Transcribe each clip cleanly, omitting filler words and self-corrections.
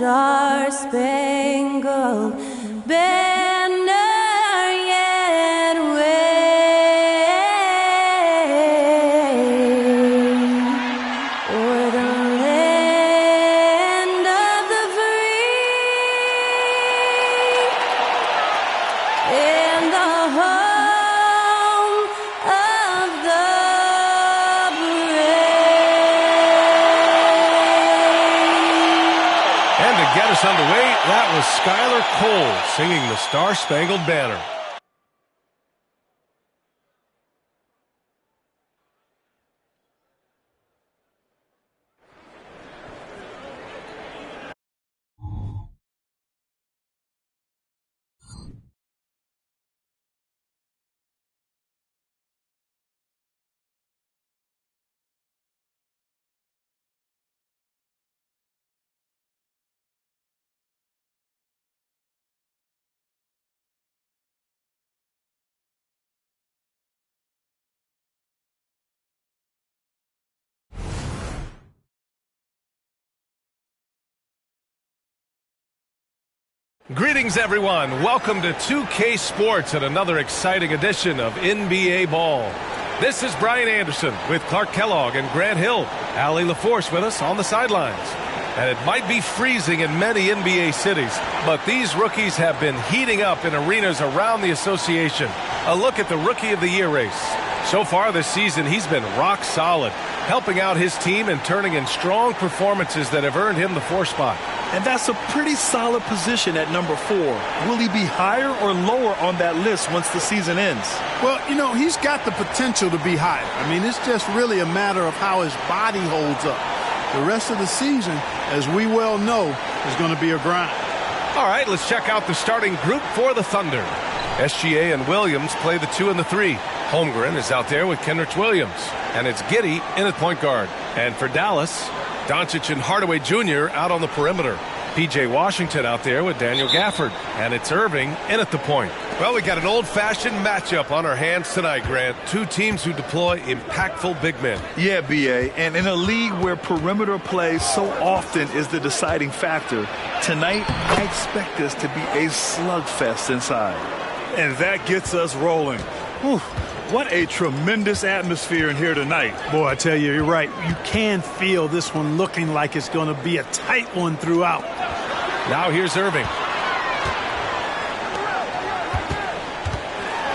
star-spangled banner yet wave o'er the land of the free and the home of the brave. And to get us underway, that was Skylar Cole singing the Star-Spangled Banner. Greetings, everyone. Welcome to 2K Sports and another exciting edition of NBA Ball. This is Brian Anderson with Clark Kellogg and Grant Hill. Allie LaForce with us on the sidelines. And it might be freezing in many NBA cities, but these rookies have been heating up in arenas around the association. A look at the Rookie of the Year race. So far this season, he's been rock solid, helping out his team and turning in strong performances that have earned him the 4th spot. And that's a pretty solid position at number 4. Will he be higher or lower on that list once the season ends? Well, you know, he's got the potential to be higher. I mean, it's just really a matter of how his body holds up. The rest of the season, as we well know, is going to be a grind. All right, let's check out the starting group for the Thunder. SGA and Williams play the 2 and the 3. Holmgren is out there with Kenrich Williams. And it's Giddey in at point guard. And for Dallas, Doncic and Hardaway Jr. out on the perimeter. P.J. Washington out there with Daniel Gafford. And it's Irving in at the point. Well, we got an old-fashioned matchup on our hands tonight, Grant. Two teams who deploy impactful big men. Yeah, B.A., and in a league where perimeter play so often is the deciding factor, tonight I expect this to be a slugfest inside. And that gets us rolling. Whew. What a tremendous atmosphere in here tonight. Boy, I tell you, you're right. You can feel this one looking like it's going to be a tight one throughout. Now here's Irving.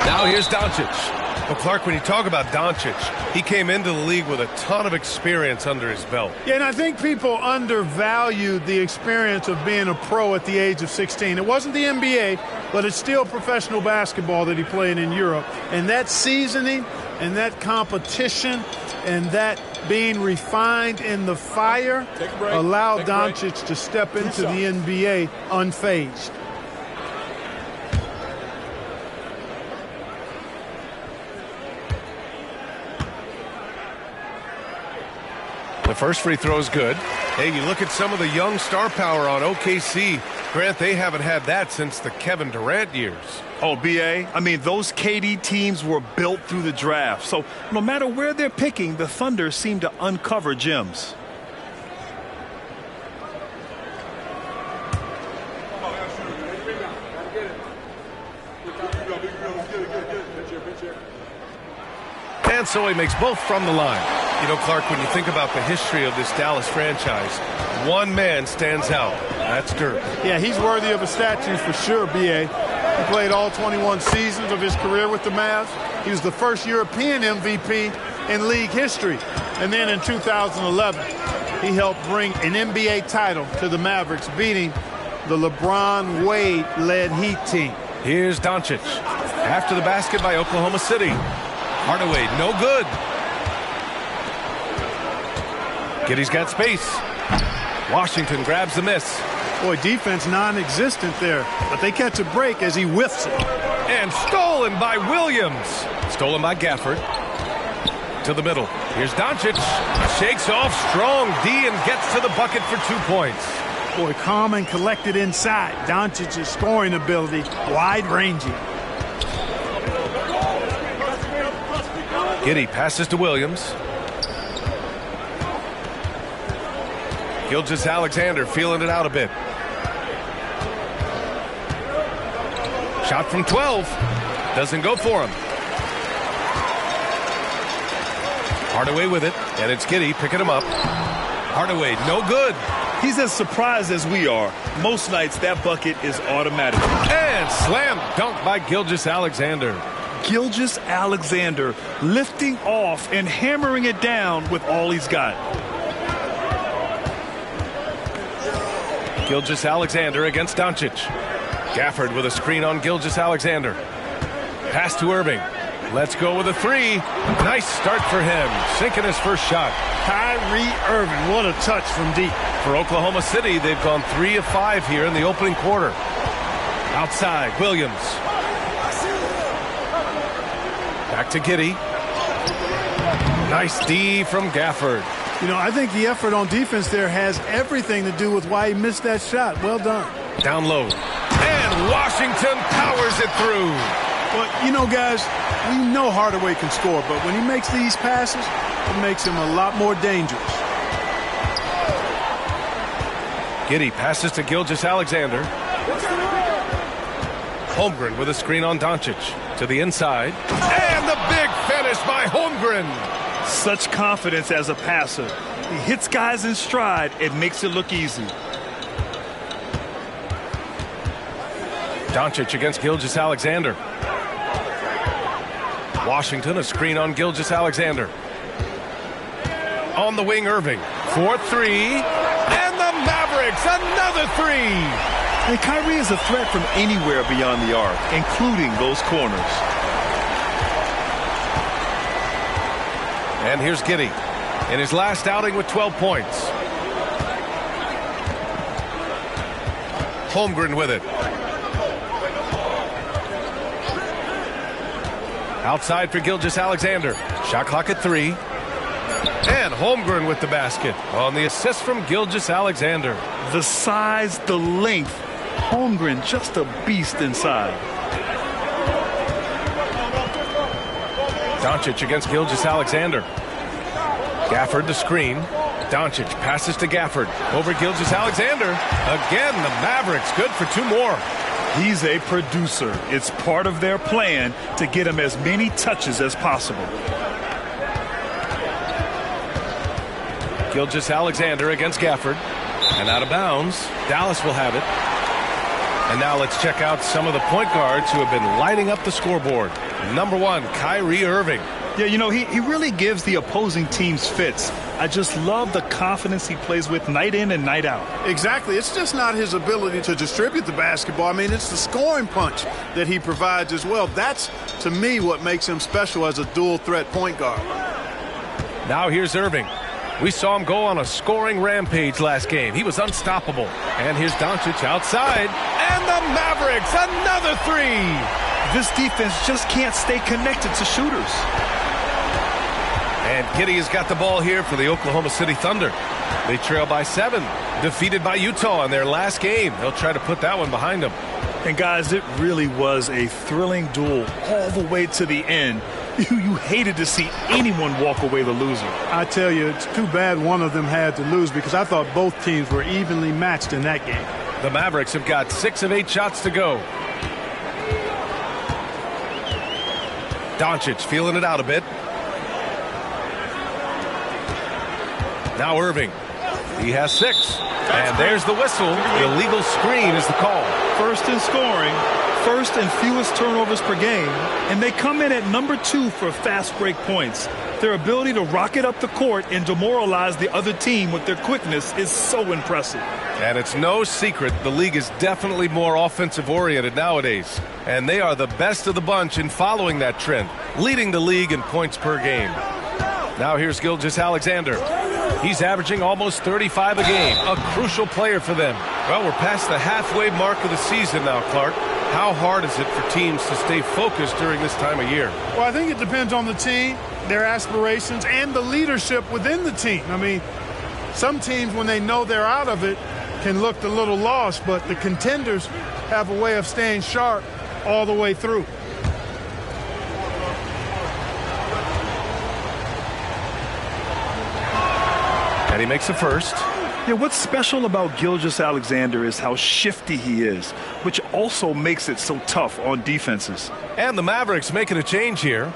Now here's Doncic. Well, Clark, when you talk about Doncic, he came into the league with a ton of experience under his belt. Yeah, and I think people undervalued the experience of being a pro at the age of 16. It wasn't the NBA, but it's still professional basketball that he played in Europe. And that seasoning and that competition and that being refined in the fire allowed Doncic to step into the NBA unfazed. The first free throw is good. Hey, you look at some of the young star power on OKC. Grant, they haven't had that since the Kevin Durant years. Oh, B.A., I mean, those KD teams were built through the draft. So no matter where they're picking, the Thunder seem to uncover gems. And so he makes both from the line. You know, Clark, when you think about the history of this Dallas franchise, one man stands out. That's Dirk. Yeah, he's worthy of a statue for sure, B.A. He played all 21 seasons of his career with the Mavs. He was the first European MVP in league history. And then in 2011, he helped bring an NBA title to the Mavericks, beating the LeBron Wade-led Heat team. Here's Doncic. After the basket by Oklahoma City. Hardaway, no good. Giddey's got space. Washington grabs the miss. Boy, defense non-existent there, but they catch a break as he whiffs it. And stolen by Williams. Stolen by Gafford. To the middle. Here's Doncic. Shakes off strong D and gets to the bucket for 2 points. Boy, calm and collected inside. Doncic's scoring ability, wide-ranging. Giddey passes to Williams. Gilgeous-Alexander feeling it out a bit. Shot from 12. Doesn't go for him. Hardaway with it, and it's Giddey picking him up. Hardaway, no good. He's as surprised as we are. Most nights, that bucket is automatic. And slam dunk by Gilgeous-Alexander. Gilgeous-Alexander lifting off and hammering it down with all he's got. Gilgeous-Alexander against Doncic. Gafford with a screen on Gilgeous-Alexander. Pass to Irving. Let's go with a three. Nice start for him. Sinking his first shot. Kyrie Irving, what a touch from deep. For Oklahoma City, they've gone 3 of 5 here in the opening quarter. Outside, Williams. Back to Giddey. Nice D from Gafford. You know, I think the effort on defense there has everything to do with why he missed that shot. Well done. Down low. And Washington powers it through. Well, you know, guys, we know Hardaway can score, but when he makes these passes, it makes him a lot more dangerous. Giddey passes to Gilgeous-Alexander. Holmgren with a screen on Doncic. To the inside. And the big finish by Holmgren. Such confidence as a passer. He hits guys in stride and makes it look easy. Doncic against Gilgeous-Alexander. Washington, a screen on Gilgeous-Alexander. On the wing, Irving. 4-3. And the Mavericks, another three. And Kyrie is a threat from anywhere beyond the arc, including those corners. And here's Giddey in his last outing with 12 points. Holmgren with it. Outside for Gilgeous-Alexander. Shot clock at 3. And Holmgren with the basket on the assist from Gilgeous-Alexander. The size, the length. Holmgren just a beast inside. Doncic against Gilgeous-Alexander. Gafford the screen. Doncic passes to Gafford. Over Gilgeous-Alexander. Again, the Mavericks good for 2 more. He's a producer. It's part of their plan to get him as many touches as possible. Gilgeous-Alexander against Gafford. And out of bounds. Dallas will have it. And now let's check out some of the point guards who have been lighting up the scoreboard. Number 1, Kyrie Irving. Yeah, you know, he really gives the opposing teams fits. I just love the confidence he plays with night in and night out. Exactly. It's just not his ability to distribute the basketball. I mean, it's the scoring punch that he provides as well. That's, to me, what makes him special as a dual-threat point guard. Now here's Irving. We saw him go on a scoring rampage last game. He was unstoppable. And here's Doncic outside. And the Mavericks, another three. This defense just can't stay connected to shooters. And Giddey has got the ball here for the Oklahoma City Thunder. They trail by 7. Defeated by Utah in their last game. They'll try to put that one behind them. And guys, it really was a thrilling duel all the way to the end. You hated to see anyone walk away the loser. I tell you, it's too bad one of them had to lose because I thought both teams were evenly matched in that game. The Mavericks have got 6 of 8 shots to go. Doncic feeling it out a bit. Now Irving. He has 6. And there's the whistle. Illegal screen is the call. First in scoring, first and fewest turnovers per game, and they come in at number 2 for fast break points. Their ability to rocket up the court and demoralize the other team with their quickness is so impressive. And it's no secret the league is definitely more offensive-oriented nowadays. And they are the best of the bunch in following that trend, leading the league in points per game. Now here's Gilgeous-Alexander. He's averaging almost 35 a game, a crucial player for them. Well, we're past the halfway mark of the season now, Clark. How hard is it for teams to stay focused during this time of year? Well, I think it depends on the team, their aspirations, and the leadership within the team. I mean, some teams, when they know they're out of it, can look a little lost, but the contenders have a way of staying sharp all the way through. And he makes the first. Yeah, what's special about Gilgeous-Alexander is how shifty he is, which also makes it so tough on defenses. And the Mavericks making a change here.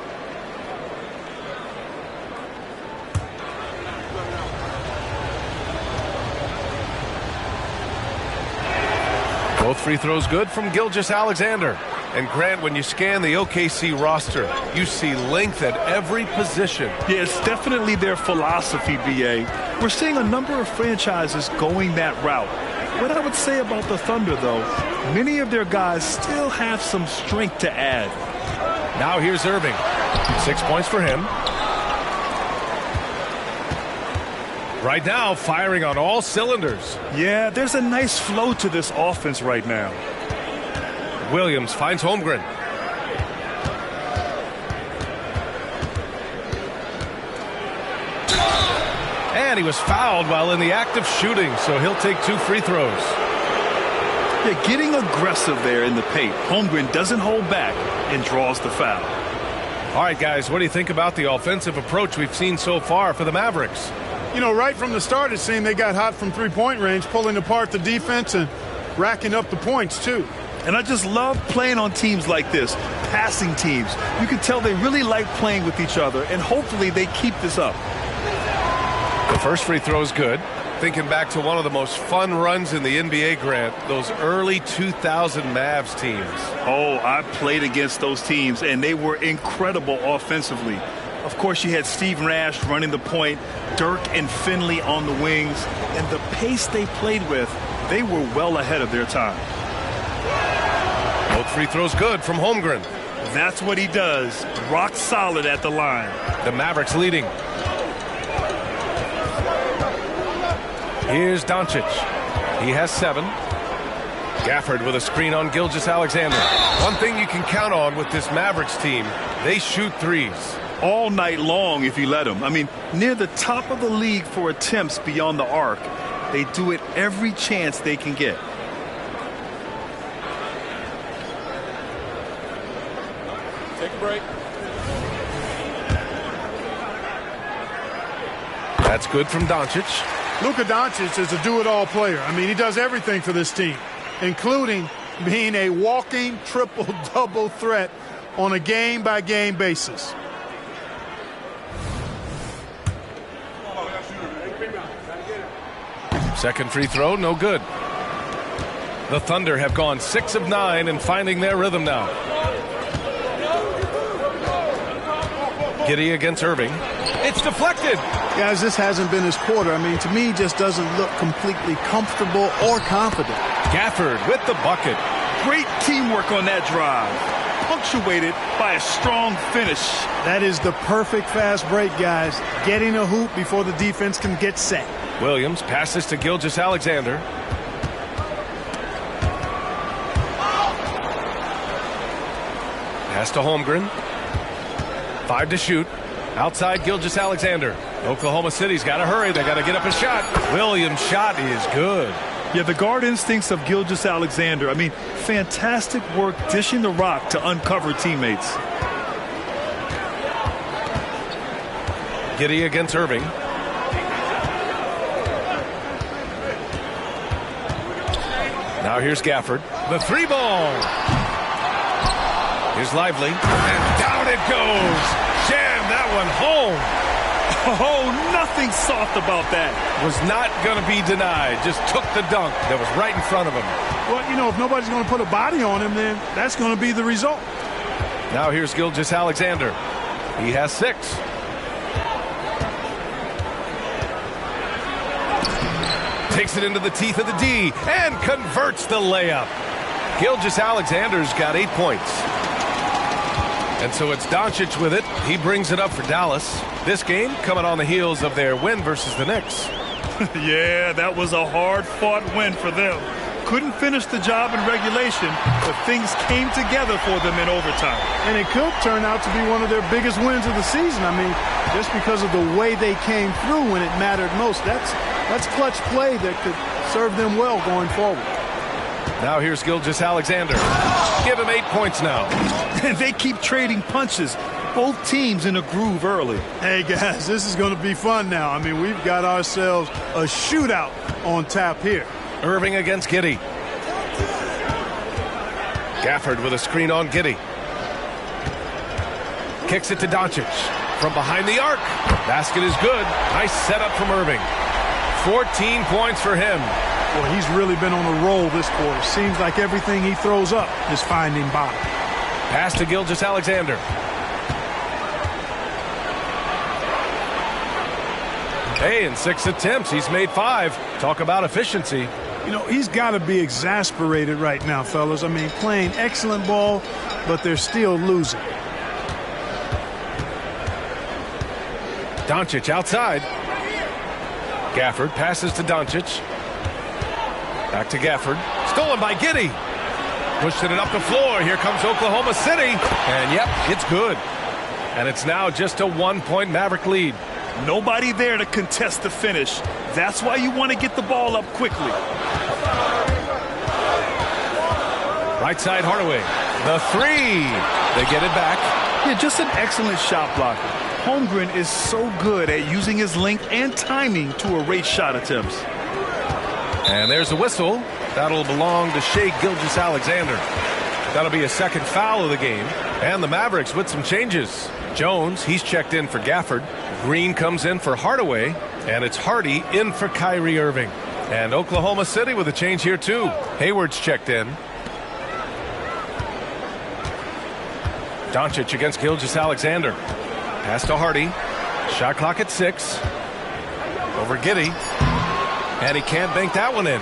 Both free throws good from Gilgeous-Alexander. And Grant, when you scan the OKC roster, you see length at every position. Yeah, it's definitely their philosophy, BA. We're seeing a number of franchises going that route. What I would say about the Thunder, though, many of their guys still have some strength to add. Now here's Irving. 6 points for him. Right now, firing on all cylinders. Yeah, there's a nice flow to this offense right now. Williams finds Holmgren. And he was fouled while in the act of shooting, so he'll take 2 free throws. Yeah, getting aggressive there in the paint. Holmgren doesn't hold back and draws the foul. All right, guys, what do you think about the offensive approach we've seen so far for the Mavericks? You know, right from the start, it seemed they got hot from three-point range, pulling apart the defense and racking up the points, too. And I just love playing on teams like this, passing teams. You can tell they really like playing with each other, and hopefully they keep this up. The first free throw is good. Thinking back to one of the most fun runs in the NBA, Grant, those early 2000 Mavs teams. Oh, I played against those teams, and they were incredible offensively. Of course, you had Steve Nash running the point, Dirk and Finley on the wings, and the pace they played with, they were well ahead of their time. Both free throws good from Holmgren. That's what he does. Rock solid at the line. The Mavericks leading. Here's Doncic. He has 7. Gafford with a screen on Gilgeous-Alexander. One thing you can count on with this Mavericks team, they shoot threes. All night long if you let them. I mean, near the top of the league for attempts beyond the arc. They do it every chance they can get. Take a break. That's good from Doncic. Luka Doncic is a do-it-all player. I mean, he does everything for this team, including being a walking triple-double threat on a game-by-game basis. Second free throw, no good. The Thunder have gone 6 of 9 and finding their rhythm now. Giddy against Irving. It's deflected. Guys, this hasn't been his quarter. I mean, to me, he just doesn't look completely comfortable or confident. Gafford with the bucket. Great teamwork on that drive, punctuated by a strong finish. That is the perfect fast break, guys. Getting a hoop before the defense can get set. Williams passes to Gilgeous-Alexander. Pass to Holmgren. 5 to shoot. Outside Gilgeous-Alexander. Oklahoma City's got to hurry. They got to get up a shot. Williams' shot is good. Yeah, the guard instincts of Gilgeous-Alexander. I mean, fantastic work dishing the rock to uncover teammates. Giddy against Irving. Now here's Gafford. The 3 ball. Here's Lively. And down it goes. Jam that one home. Oh, nothing soft about that. Was not going to be denied. Just took the dunk that was right in front of him. Well, you know, if nobody's going to put a body on him, then that's going to be the result. Now here's Gilgeous-Alexander. He has 6. Takes it into the teeth of the D and converts the layup. Gilgeous-Alexander's got 8 points. And so it's Doncic with it. He brings it up for Dallas. This game coming on the heels of their win versus the Knicks. Yeah, that was a hard-fought win for them. Couldn't finish the job in regulation, but things came together for them in overtime. And it could turn out to be one of their biggest wins of the season. I mean, just because of the way they came through when it mattered most. That's clutch play that could serve them well going forward. Now here's Gilgeous-Alexander. Give him 8 points now. And they keep trading punches. both teams in a groove early. Hey, guys, this is going to be fun now. I mean, we've got ourselves a shootout on tap here. Irving against Giddey. Gafford with a screen on Giddey. Kicks it to Doncic. From behind the arc. Basket is good. Nice setup from Irving. 14 points for him. Well, he's really been on a roll this quarter. Seems like everything he throws up is finding bottom. Pass to Gilgeous-Alexander. Hey, in 6 attempts, he's made 5. Talk about efficiency. You know, he's got to be exasperated right now, fellas. I mean, playing excellent ball, but they're still losing. Doncic outside. Gafford passes to Doncic. Back to Gafford. Stolen by Giddey. Pushing it up the floor. Here comes Oklahoma City. And, yep, it's good. And it's now just a 1-point Maverick lead. Nobody there to contest the finish. That's why you want to get the ball up quickly. Right side Hardaway. The 3. They get it back. Yeah, just an excellent shot blocker. Holmgren is so good at using his length and timing to erase shot attempts. And there's a whistle. That'll belong to Shai Gilgeous-Alexander. That'll be a second foul of the game. And the Mavericks with some changes. Jones, he's checked in for Gafford. Green comes in for Hardaway. And it's Hardy in for Kyrie Irving. And Oklahoma City with a change here too. Hayward's checked in. Doncic against Gilgeous-Alexander. Pass to Hardy. Shot clock at 6. Over Giddey. And he can't bank that one in.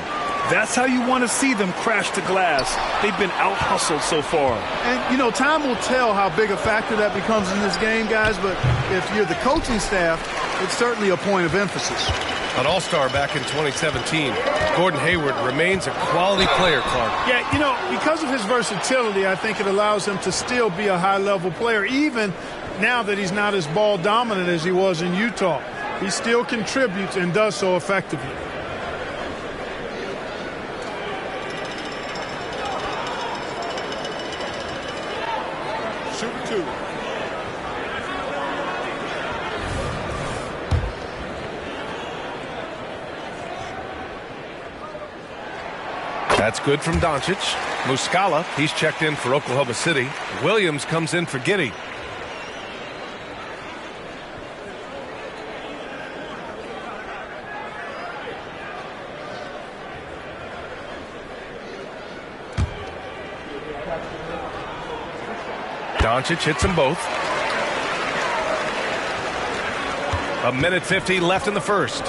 That's how you want to see them crash the glass. They've been out-hustled so far. And, you know, time will tell how big a factor that becomes in this game, guys, but if you're the coaching staff, it's certainly a point of emphasis. An all-star back in 2017. Gordon Hayward remains a quality player, Clark. Yeah, you know, because of his versatility, I think it allows him to still be a high-level player, even now that he's not as ball-dominant as he was in Utah. He still contributes and does so effectively. Shooter 2. That's good from Doncic. Muscala, he's checked in for Oklahoma City. Williams comes in for Giddey. Doncic hits them both. 1:50 left in the first.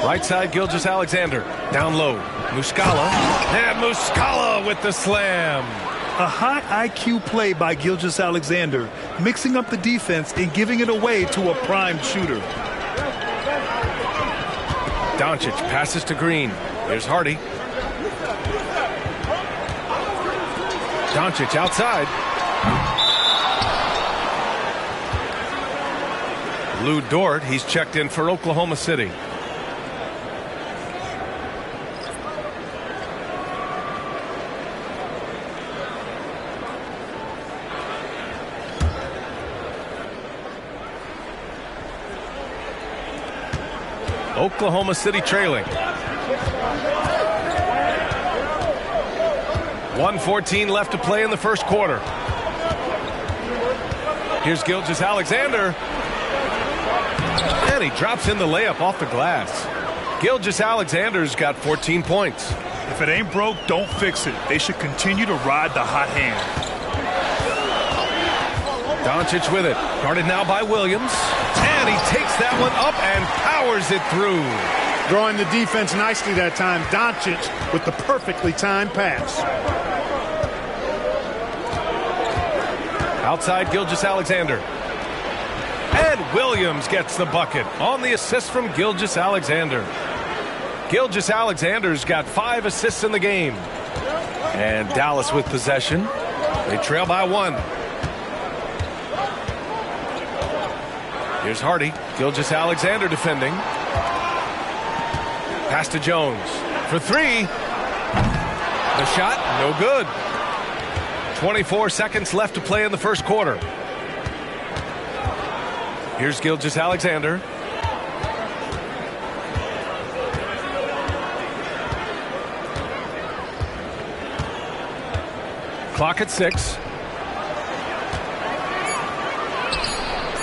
Right side, Gilgeous-Alexander. Down low. Muscala. And Muscala with the slam. A high IQ play by Gilgeous-Alexander, mixing up the defense and giving it away to a prime shooter. Doncic passes to Green. Here's Hardy. Doncic outside. Lou Dort, he's checked in for Oklahoma City. Oklahoma City trailing. 1:14 left to play in the first quarter. Here's Gilgeous-Alexander. And he drops in the layup off the glass. Gilgeous-Alexander's got 14 points. If it ain't broke, don't fix it. They should continue to ride the hot hand. Doncic with it. Guarded now by Williams. And he takes that one up and powers it through. Drawing the defense nicely that time. Doncic with the perfectly timed pass. Outside Gilgeous-Alexander. And Williams gets the bucket on the assist from Gilgeous-Alexander. Gilgeous-Alexander's got 5 assists in the game. And Dallas with possession. They trail by 1. Here's Hardy. Gilgeous-Alexander defending. Pass to Jones for 3. The shot, no good. 24 seconds left to play in the first quarter. Here's Gilgeous-Alexander. Clock at 6.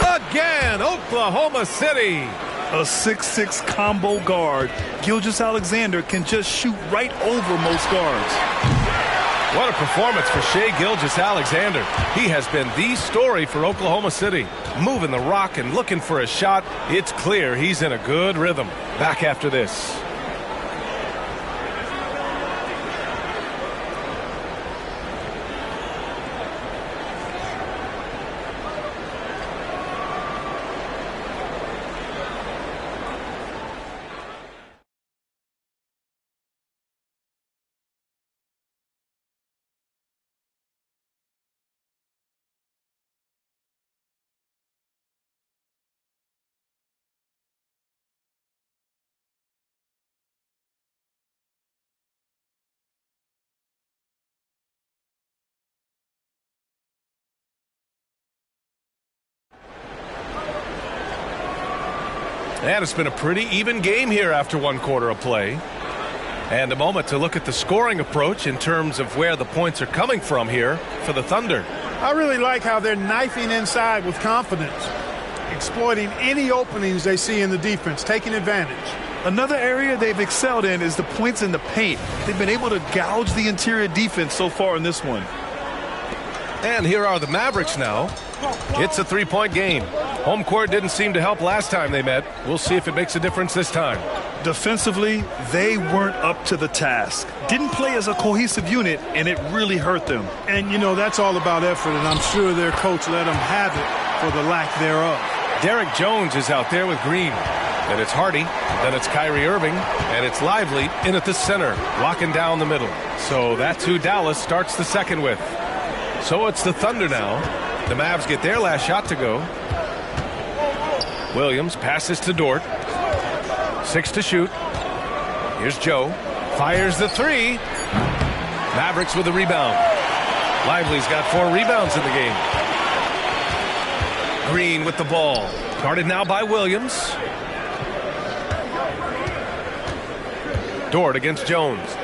Again, Oklahoma City. A 6'6" combo guard. Gilgeous-Alexander can just shoot right over most guards. What a performance for Shai Gilgeous-Alexander. He has been the story for Oklahoma City. Moving the rock and looking for a shot. It's clear he's in a good rhythm. Back after this. And it's been a pretty even game here after one quarter of play. And a moment to look at the scoring approach in terms of where the points are coming from here for the Thunder. I really like how they're knifing inside with confidence, exploiting any openings they see in the defense, taking advantage. Another area they've excelled in is the points in the paint. They've been able to gouge the interior defense so far in this one. And here are the Mavericks now. It's a three-point game. Home court didn't seem to help last time they met. We'll see if it makes a difference this time. Defensively, they weren't up to the task. Didn't play as a cohesive unit, and it really hurt them. And, you know, that's all about effort, and I'm sure their coach let them have it for the lack thereof. Derek Jones is out there with Green. Then it's Hardy. Then it's Kyrie Irving. And it's Lively in at the center, locking down the middle. So that's who Dallas starts the second with. So it's the Thunder now. The Mavs get their last shot to go. Williams passes to Dort. 6 to shoot. Here's Joe. Fires the three. Mavericks with a rebound. Lively's got 4 rebounds in the game. Green with the ball. Guarded now by Williams. Dort against Jones.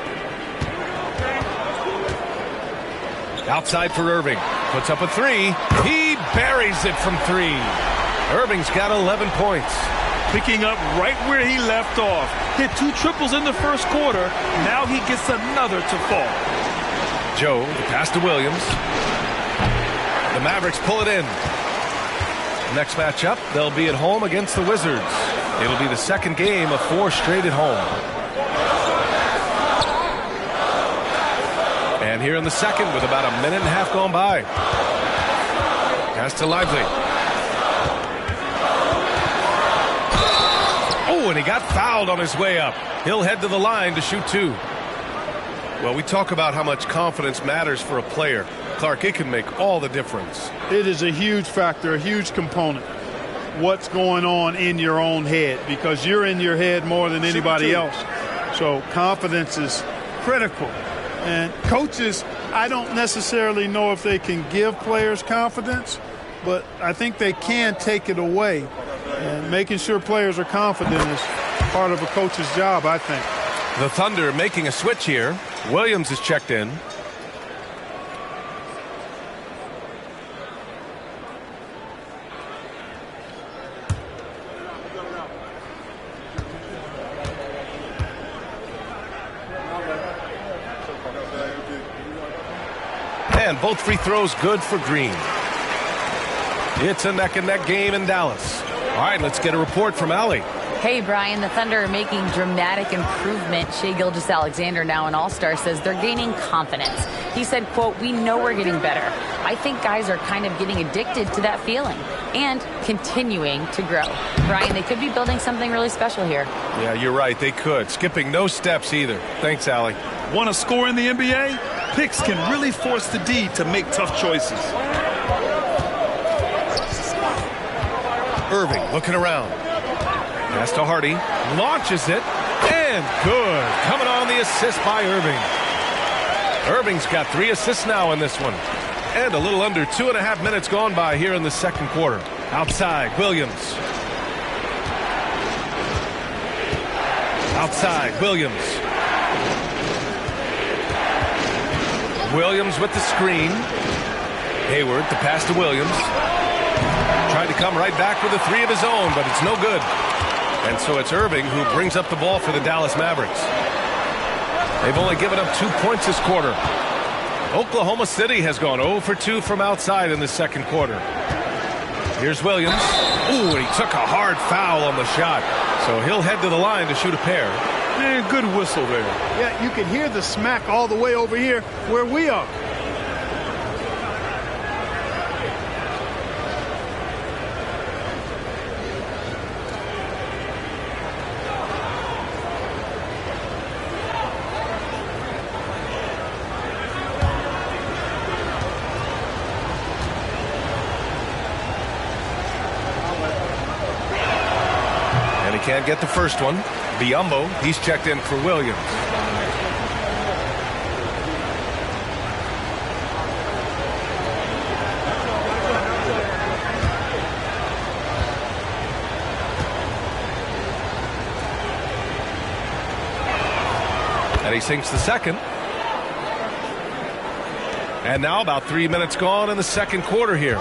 Outside for Irving. Puts up a three. He buries it from 3. Irving's got 11 points. Picking up right where he left off. Hit 2 triples in the first quarter. Now he gets another to fall. Joe, the pass to Williams. The Mavericks pull it in. Next matchup, they'll be at home against the Wizards. It'll be the second game of 4 straight at home. And here in the second with about a minute and a half gone by. Pass to Lively. Oh, and he got fouled on his way up. He'll head to the line to shoot 2. Well, we talk about how much confidence matters for a player. Clark, it can make all the difference. It is a huge factor, a huge component. What's going on in your own head, because you're in your head more than anybody else. So confidence is critical. And coaches, I don't necessarily know if they can give players confidence, but I think they can take it away. And making sure players are confident is part of a coach's job, I think. The Thunder making a switch here. Williams is checked in. And both free throws good for Green. It's a neck-and-neck game in Dallas. All right, let's get a report from Allie. Hey, Brian, the Thunder are making dramatic improvement. Shai Gilgeous-Alexander, now an all-star, says they're gaining confidence. He said, quote, "We know we're getting better. I think guys are kind of getting addicted to that feeling and continuing to grow." Brian, they could be building something really special here. Yeah, you're right. They could. Skipping no steps either. Thanks, Allie. Want to score in the NBA? Picks can really force the D to make tough choices. Irving looking around. Pass to Hardy. Launches it. And good. Coming on the assist by Irving. Irving's got 3 assists now in this one. And a little under 2.5 minutes gone by here in the second quarter. Outside, Williams. Outside, Williams. Williams with the screen. Hayward, the pass to Williams. Tried to come right back with a three of his own, but it's no good. And so it's Irving who brings up the ball for the Dallas Mavericks. They've only given up 2 points this quarter. Oklahoma City has gone 0 for 2 from outside in the second quarter. Here's Williams. Ooh, and he took a hard foul on the shot. So he'll head to the line to shoot a pair. Man, good whistle there. Yeah, you can hear the smack all the way over here where we are. Can't get the first one. Biyombo, he's checked in for Williams. And he sinks the second. And now about 3 minutes gone in the second quarter here.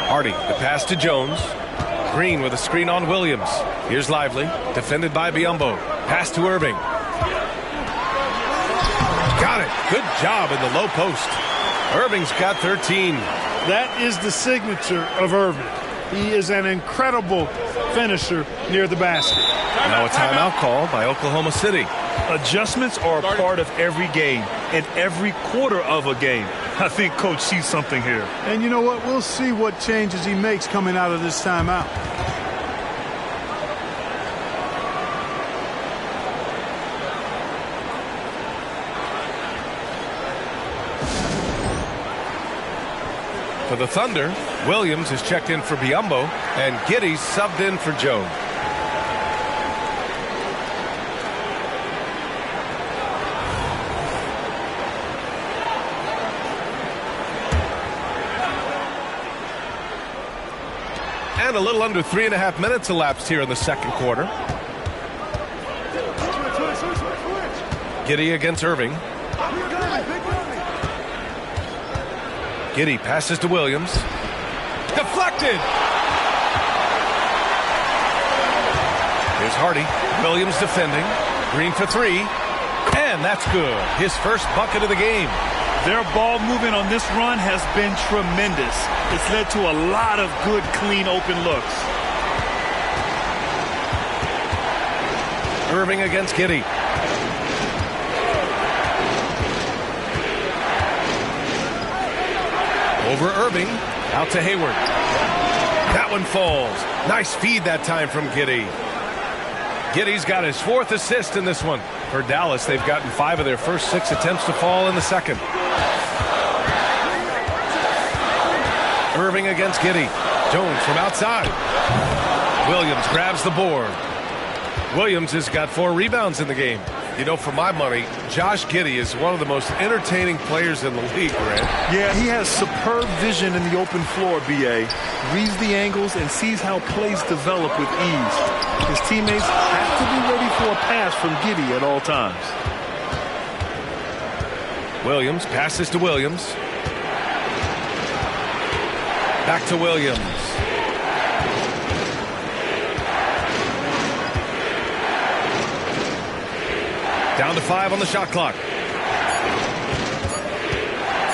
Hardy, the pass to Jones. Green with a screen on Williams. Here's Lively, defended by Biyombo. Pass to Irving. Got it. Good job in the low post. Irving's got 13. That is the signature of Irving. He is an incredible finisher near the basket. Now a timeout call by Oklahoma City. Adjustments are a part of every game and every quarter of a game. I think Coach sees something here. And you know what? We'll see what changes he makes coming out of this timeout. For the Thunder, Williams is checked in for Biyombo, and Giddey's subbed in for Jones. And a little under 3.5 minutes elapsed here in the second quarter. Giddey against Irving. Giddey passes to Williams. Deflected! Here's Hardy. Williams defending. Green for three. And that's good. His first bucket of the game. Their ball movement on this run has been tremendous. It's led to a lot of good, clean, open looks. Irving against Giddey. Over Irving. Out to Hayward. That one falls. Nice feed that time from Giddey. Giddey's got his 4th assist in this one. For Dallas, they've gotten 5 of their first 6 attempts to fall in the second. Irving against Giddey. Jones from outside. Williams grabs the board. Williams has got 4 rebounds in the game. You know, for my money, Josh Giddey is one of the most entertaining players in the league, Grant. Yeah, he has superb vision in the open floor, B.A. Reads the angles and sees how plays develop with ease. His teammates have to be ready for a pass from Giddey at all times. Williams passes to Williams. Back to Williams. Down to 5 on the shot clock.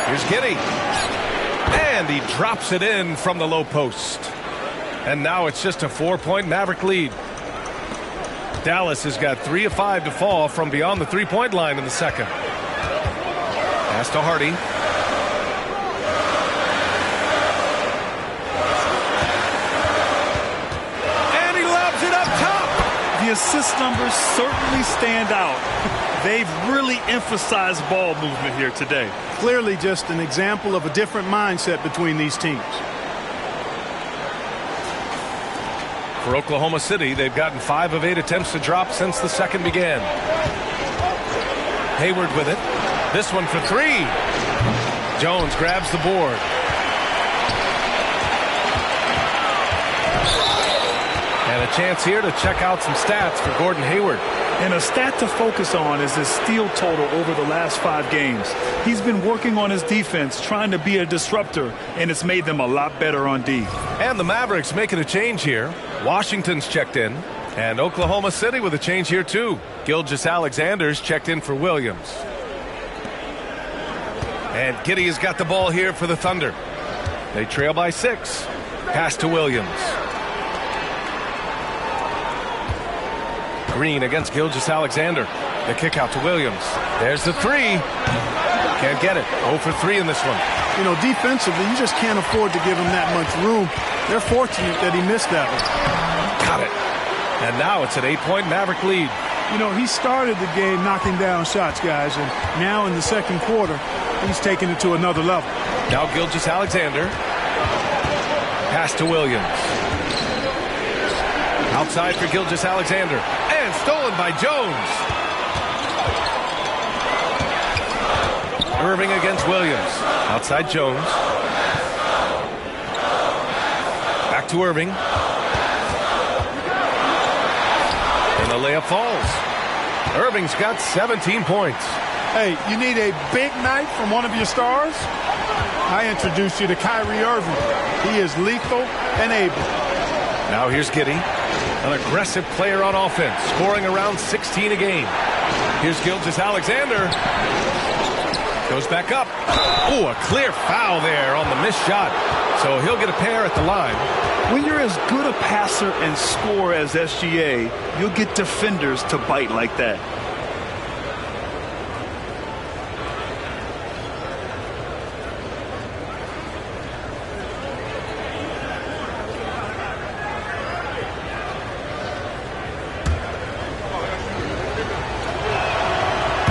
Here's Giddey. And he drops it in from the low post. And now it's just a 4-point Maverick lead. Dallas has got 3 of 5 to fall from beyond the 3-point line in the second. Pass to Hardy. The assist numbers certainly stand out. They've really emphasized ball movement here today. Clearly just an example of a different mindset between these teams. For Oklahoma City, they've gotten 5 of 8 attempts to drop since the second began. Hayward with it. This one for three. Jones grabs the board. And a chance here to check out some stats for Gordon Hayward. And a stat to focus on is his steal total over the last 5 games. He's been working on his defense, trying to be a disruptor, and it's made them a lot better on D. And the Mavericks making a change here. Washington's checked in. And Oklahoma City with a change here too. Gilgeous-Alexander's checked in for Williams. And Giddey has got the ball here for the Thunder. They trail by 6. Pass to Williams. Green against Gilgeous-Alexander. The kick out to Williams. There's the three. Can't get it. 0 for 3 in this one. You know, defensively, you just can't afford to give him that much room. They're fortunate that he missed that one. Got it. And now it's an 8-point Maverick lead. You know, he started the game knocking down shots, guys, and now in the second quarter, he's taking it to another level. Now Gilgeous-Alexander. Pass to Williams. Outside for Gilgeous-Alexander. And stolen by Jones. Irving against Williams. Outside Jones. Back to Irving. And the layup falls. Irving's got 17 points. Hey, you need a big night from one of your stars? I introduce you to Kyrie Irving. He is lethal and able. Now here's Giddey. An aggressive player on offense, scoring around 16 a game. Here's Gilgeous-Alexander. Goes back up. Oh, a clear foul there on the missed shot. So he'll get a pair at the line. When you're as good a passer and scorer as SGA, you'll get defenders to bite like that.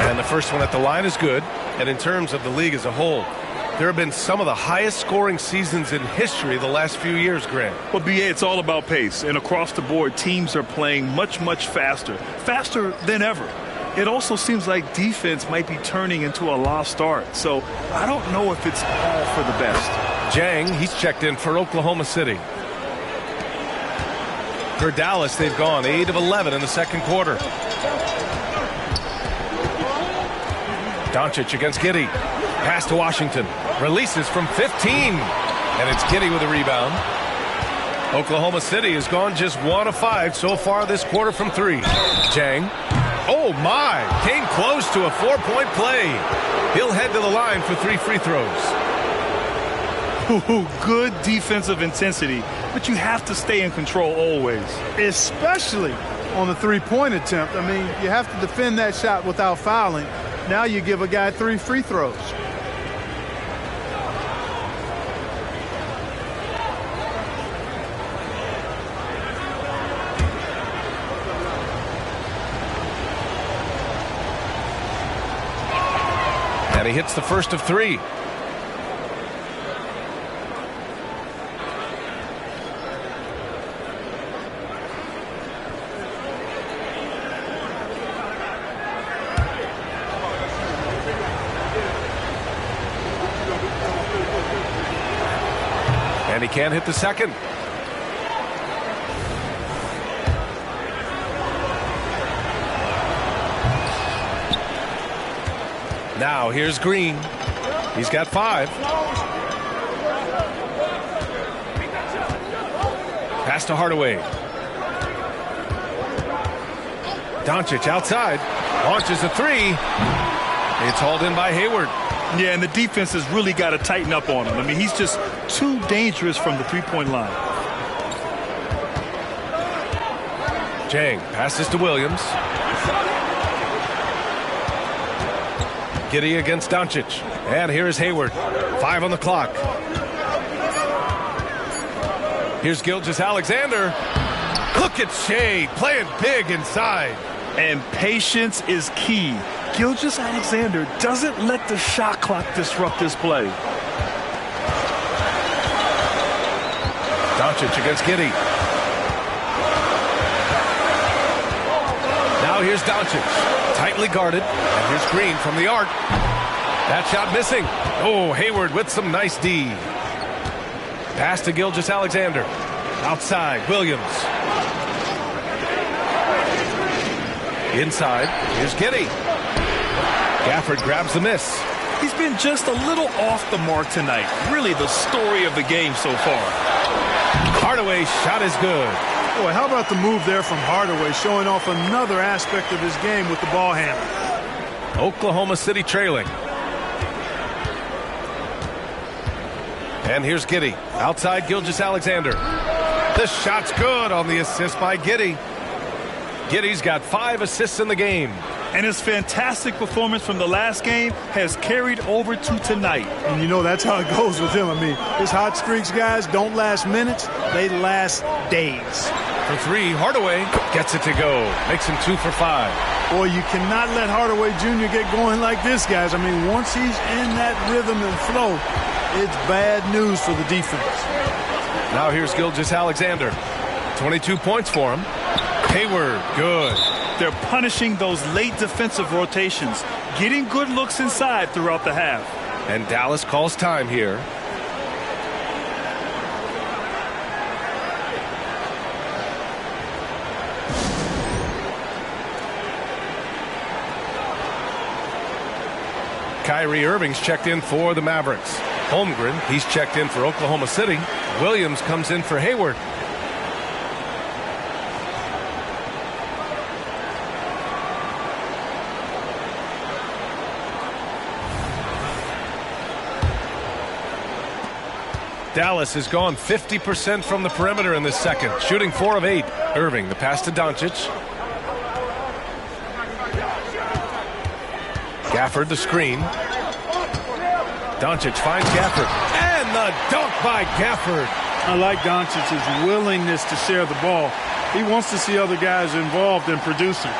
And the first one at the line is good. And in terms of the league as a whole, there have been some of the highest scoring seasons in history the last few years, Grant. Well, BA, it's all about pace. And across the board, teams are playing much, much faster. Faster than ever. It also seems like defense might be turning into a lost art. So I don't know if it's all for the best. Jang, he's checked in for Oklahoma City. For Dallas, they've gone 8 of 11 in the second quarter. Doncic against Giddey. Pass to Washington. Releases from 15. And it's Giddey with a rebound. Oklahoma City has gone just 1 of 5 so far this quarter from 3. Jang. Oh, my. Came close to a 4-point play. He'll head to the line for 3 free throws. Ooh, good defensive intensity, but you have to stay in control always. Especially on the three-point attempt. I mean, you have to defend that shot without fouling. Now you give a guy 3 free throws. And he hits the first of 3. And he can't hit the second. Now here's Green. He's got 5. Pass to Hardaway. Doncic outside. Launches a 3. It's hauled in by Hayward. Yeah, and the defense has really got to tighten up on him. I mean, he's just too dangerous from the three-point line. Jang passes to Williams. Giddey against Doncic. And here is Hayward. 5 on the clock. Here's Gilgeous-Alexander. Look at Shea playing big inside. And patience is key. Gilgeous-Alexander doesn't let the shot clock disrupt his play. Doncic against Giddey. Now here's Doncic. Tightly guarded. And here's Green from the arc. That shot missing. Oh, Hayward with some nice D. Pass to Gilgeous-Alexander. Outside, Williams. Inside, here's Giddey. Gafford grabs the miss. He's been just a little off the mark tonight. Really the story of the game so far. Hardaway's shot is good. Boy, how about the move there from Hardaway, showing off another aspect of his game with the ball handle. Oklahoma City trailing. And here's Giddey. Outside, Gilgeous-Alexander. The shot's good on the assist by Giddey. Giddey's got 5 assists in the game. And his fantastic performance from the last game has carried over to tonight. And you know that's how it goes with him. I mean, his hot streaks, guys, don't last minutes. They last days. For 3, Hardaway gets it to go. Makes him 2 for 5. Boy, you cannot let Hardaway Jr. get going like this, guys. I mean, once he's in that rhythm and flow, it's bad news for the defense. Now here's Gilgeous-Alexander. 22 points for him. Hayward, good. They're punishing those late defensive rotations, getting good looks inside throughout the half. And Dallas calls time here. Kyrie Irving's checked in for the Mavericks. Holmgren, he's checked in for Oklahoma City. Williams comes in for Hayward. Dallas has gone 50% from the perimeter in this second, shooting 4 of 8. Irving, the pass to Doncic. Gafford, the screen. Doncic finds Gafford. And the dunk by Gafford. I like Doncic's willingness to share the ball. He wants to see other guys involved in producing.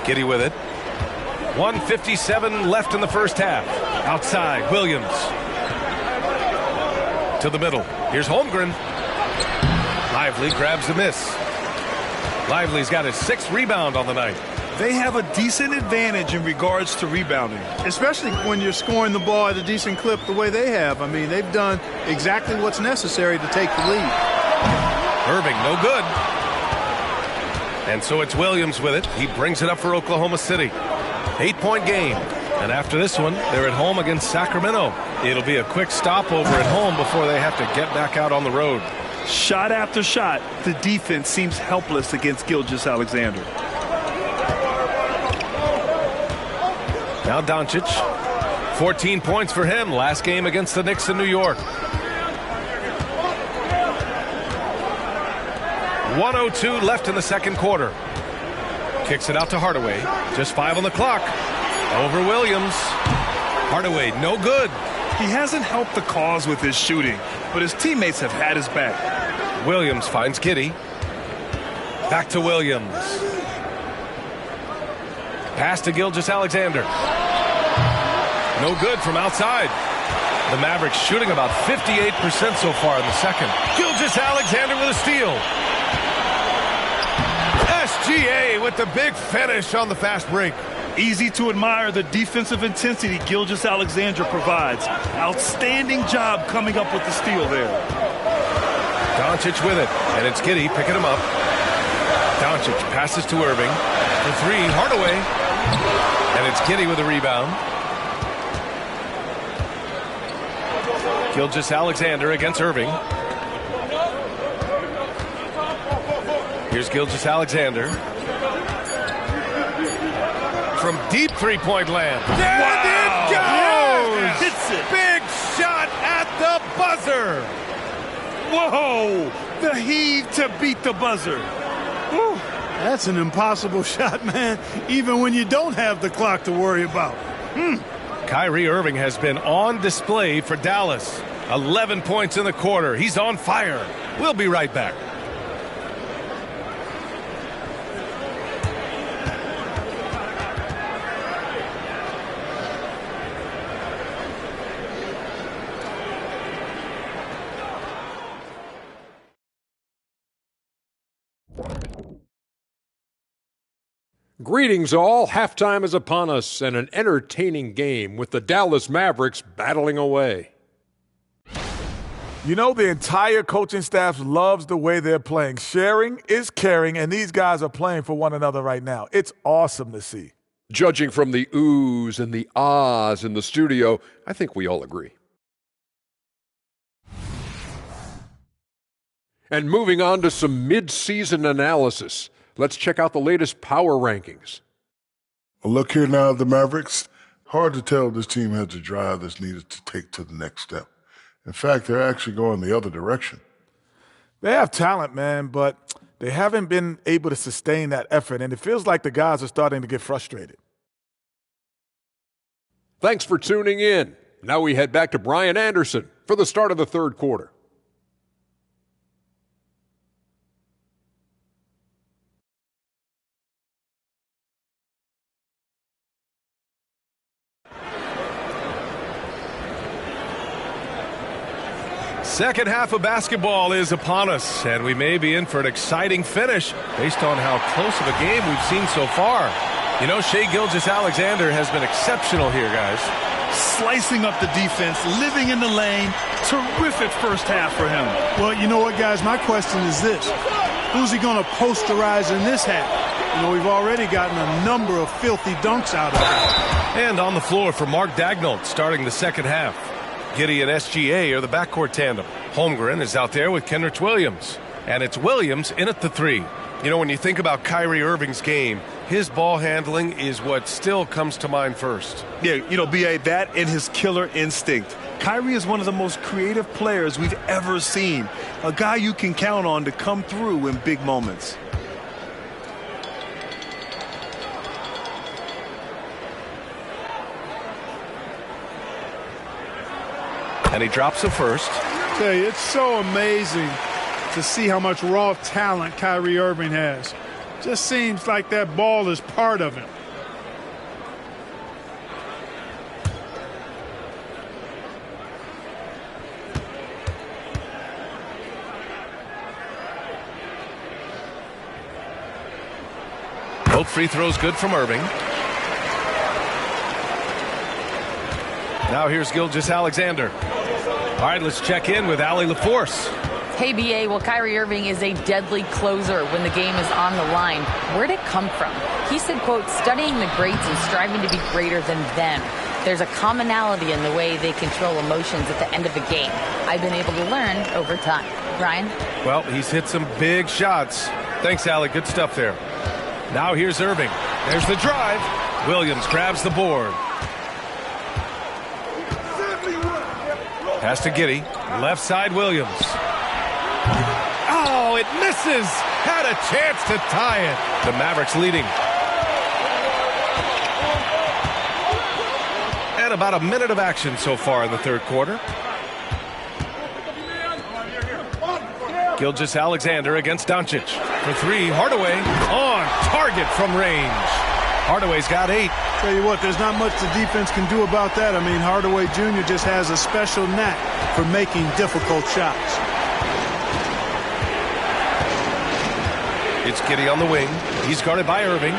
Giddey with it. 1:57 left in the first half. Outside, Williams. To the middle. Here's Holmgren. Lively grabs the miss. Lively's got his 6th rebound on the night. They have a decent advantage in regards to rebounding. Especially when you're scoring the ball at a decent clip the way they have. I mean, they've done exactly what's necessary to take the lead. Irving, no good. And so it's Williams with it. He brings it up for Oklahoma City. 8-point game. And after this one, they're at home against Sacramento. It'll be a quick stopover at home before they have to get back out on the road. Shot after shot, the defense seems helpless against Gilgeous-Alexander. Now Doncic. 14 points for him. Last game against the Knicks in New York. 1:02 left in the second quarter. Kicks it out to Hardaway. Just 5 on the clock. Over Williams. Hardaway, no good. He hasn't helped the cause with his shooting, but his teammates have had his back. Williams finds Giddey. Back to Williams. Pass to Gilgeous-Alexander. No good from outside. The Mavericks shooting about 58% so far in the second. Gilgeous-Alexander with a steal. SGA with the big finish on the fast break. Easy to admire the defensive intensity Gilgeous-Alexander provides. Outstanding job coming up with the steal there. Doncic with it, and it's Giddey picking him up. Doncic passes to Irving. For 3, Hardaway. And it's Giddey with a rebound. Gilgeous-Alexander against Irving. Here's Gilgeous-Alexander. From deep three-point land. There it goes! Hits it. Big shot at the buzzer. Whoa! The heave to beat the buzzer. Whew. That's an impossible shot, man, even when you don't have the clock to worry about. Kyrie Irving has been on display for Dallas. 11 points in the quarter. He's on fire. We'll be right back. Greetings all. Halftime is upon us and an entertaining game with the Dallas Mavericks battling away. You know, the entire coaching staff loves the way they're playing. Sharing is caring, and these guys are playing for one another right now. It's awesome to see. Judging from the oohs and the ahs in the studio, I think we all agree. And moving on to some mid-season analysis. Let's check out the latest power rankings. A look here now at the Mavericks. Hard to tell if this team has the drive that's needed to take to the next step. In fact, they're actually going the other direction. They have talent, man, but they haven't been able to sustain that effort, and it feels like the guys are starting to get frustrated. Thanks for tuning in. Now we head back to Brian Anderson for the start of the third quarter. Second half of basketball is upon us, and we may be in for an exciting finish based on how close of a game we've seen so far. You know, Shai Gilgeous-Alexander has been exceptional here, guys. Slicing up the defense, living in the lane. Terrific first half for him. Well, you know what, guys? My question is this. Who's he going to posterize in this half? You know, we've already gotten a number of filthy dunks out of him. And on the floor for Mark Daigneault starting the second half. Giddey and SGA are the backcourt tandem. Holmgren is out there with Kenrich Williams. And it's Williams in at the three. You know, when you think about Kyrie Irving's game, his ball handling is what still comes to mind first. Yeah, you know, B.A., that and his killer instinct. Kyrie is one of the most creative players we've ever seen. A guy you can count on to come through in big moments. And he drops the first. Tell you, it's so amazing to see how much raw talent Kyrie Irving has. Just seems like that ball is part of him. Both free throws good from Irving. Now here's Gilgeous-Alexander. All right, let's check in with Allie LaForce. Hey, BA, well, Kyrie Irving is a deadly closer when the game is on the line. Where'd it come from? He said, quote, studying the greats and striving to be greater than them. There's a commonality in the way they control emotions at the end of the game. I've been able to learn over time. Ryan? Well, he's hit some big shots. Thanks, Allie. Good stuff there. Now here's Irving. There's the drive. Williams grabs the board. Pass to Giddey. Left side, Williams. Oh, it misses. Had a chance to tie it. The Mavericks leading. And about a minute of action so far in the third quarter. Gilgeous-Alexander against Doncic. For three, Hardaway on target from range. Hardaway's got 8. Tell you what, there's not much the defense can do about that. I mean, Hardaway Jr. just has a special knack for making difficult shots. It's Giddey on the wing. He's guarded by Irving.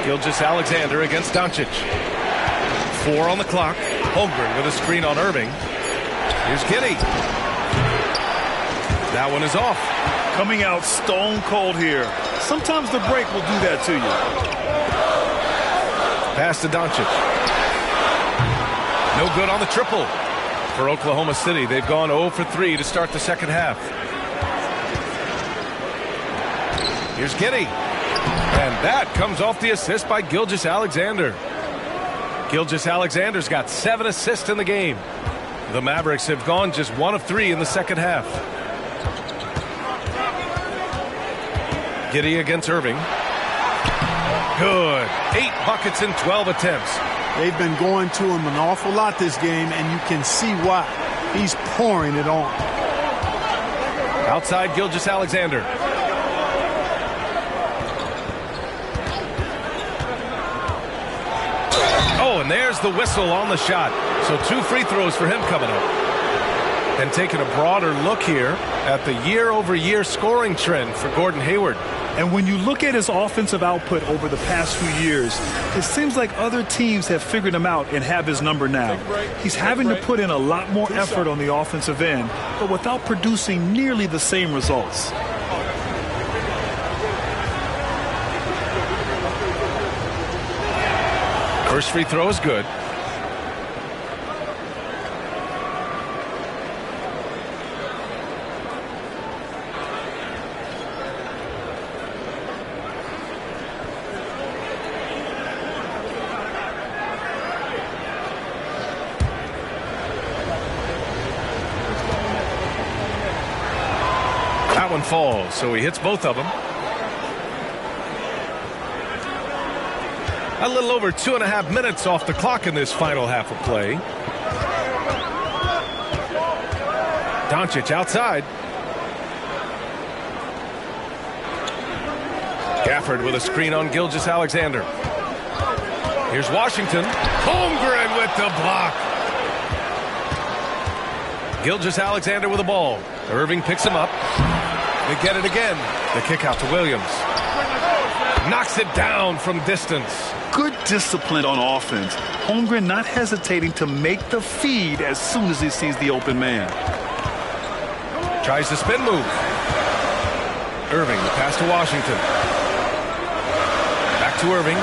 Gilgeous-Alexander against Doncic. 4 on the clock. Holmgren with a screen on Irving. Here's Giddey. That one is off. Coming out stone cold here. Sometimes the break will do that to you. Pass to Doncic. No good on the triple. For Oklahoma City, they've gone 0 for 3 to start the second half. Here's Giddey. And that comes off the assist by Gilgeous-Alexander. Gilgeous-Alexander's got 7 assists in the game. The Mavericks have gone just 1 of 3 in the second half. Giddey against Irving. Good. 8 buckets in 12 attempts. They've been going to him an awful lot this game, and you can see why. He's pouring it on. Outside Gilgeous-Alexander. Oh, and there's the whistle on the shot. So 2 free throws for him coming up. And taking a broader look here at the year-over-year scoring trend for Gordon Hayward. And when you look at his offensive output over the past few years, it seems like other teams have figured him out and have his number now. He's having to put in a lot more effort on the offensive end, but without producing nearly the same results. First free throw is good. That one falls, so he hits both of them. A little over 2.5 minutes off the clock in this final half of play. Doncic outside. Gafford with a screen on Gilgeous-Alexander. Here's Washington. Holmgren with the block. Gilgeous-Alexander with the ball. Irving picks him up. They get it again. The kick out to Williams. Knocks it down from distance. Good discipline on offense. Holmgren not hesitating to make the feed as soon as he sees the open man. Tries the spin move. Irving, the pass to Washington. Back to Irving.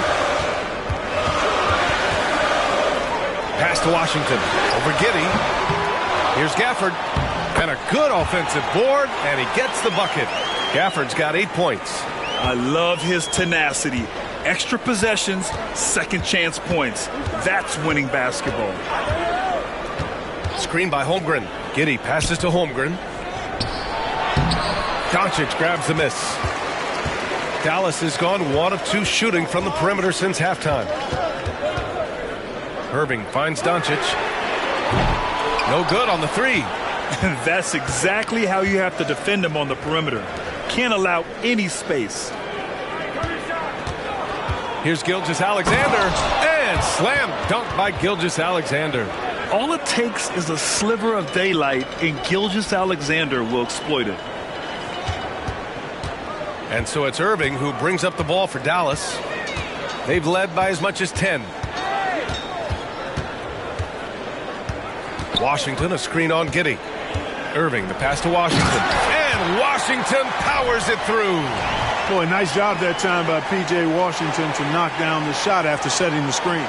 Pass to Washington. Over Giddey. Here's Gafford. And a good offensive board, and he gets the bucket. Gafford's got 8 points. I love his tenacity. Extra possessions, second chance points. That's winning basketball. Screen by Holmgren. Giddey passes to Holmgren. Doncic grabs the miss. Dallas has gone 1 of 2 shooting from the perimeter since halftime. Irving finds Doncic. No good on the 3. That's exactly how you have to defend him on the perimeter. Can't allow any space. Here's Gilgeous-Alexander, and slam dunk by Gilgeous-Alexander. All it takes is a sliver of daylight, and Gilgeous-Alexander will exploit it. And so it's Irving who brings up the ball for Dallas. They've led by as much as 10. Washington, a screen on Giddey. Irving, the pass to Washington. And Washington powers it through. Boy, nice job that time by P.J. Washington to knock down the shot after setting the screen.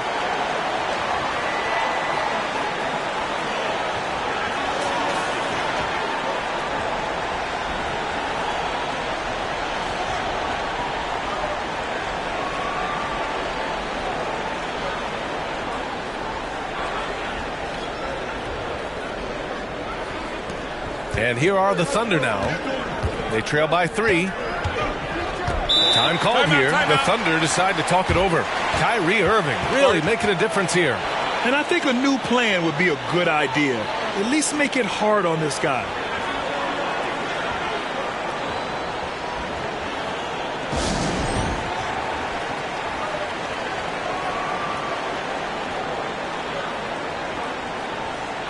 And here are the Thunder now. They trail by 3. Time called here. The Thunder decide to talk it over. Kyrie Irving really making a difference here. And I think a new plan would be a good idea. At least make it hard on this guy.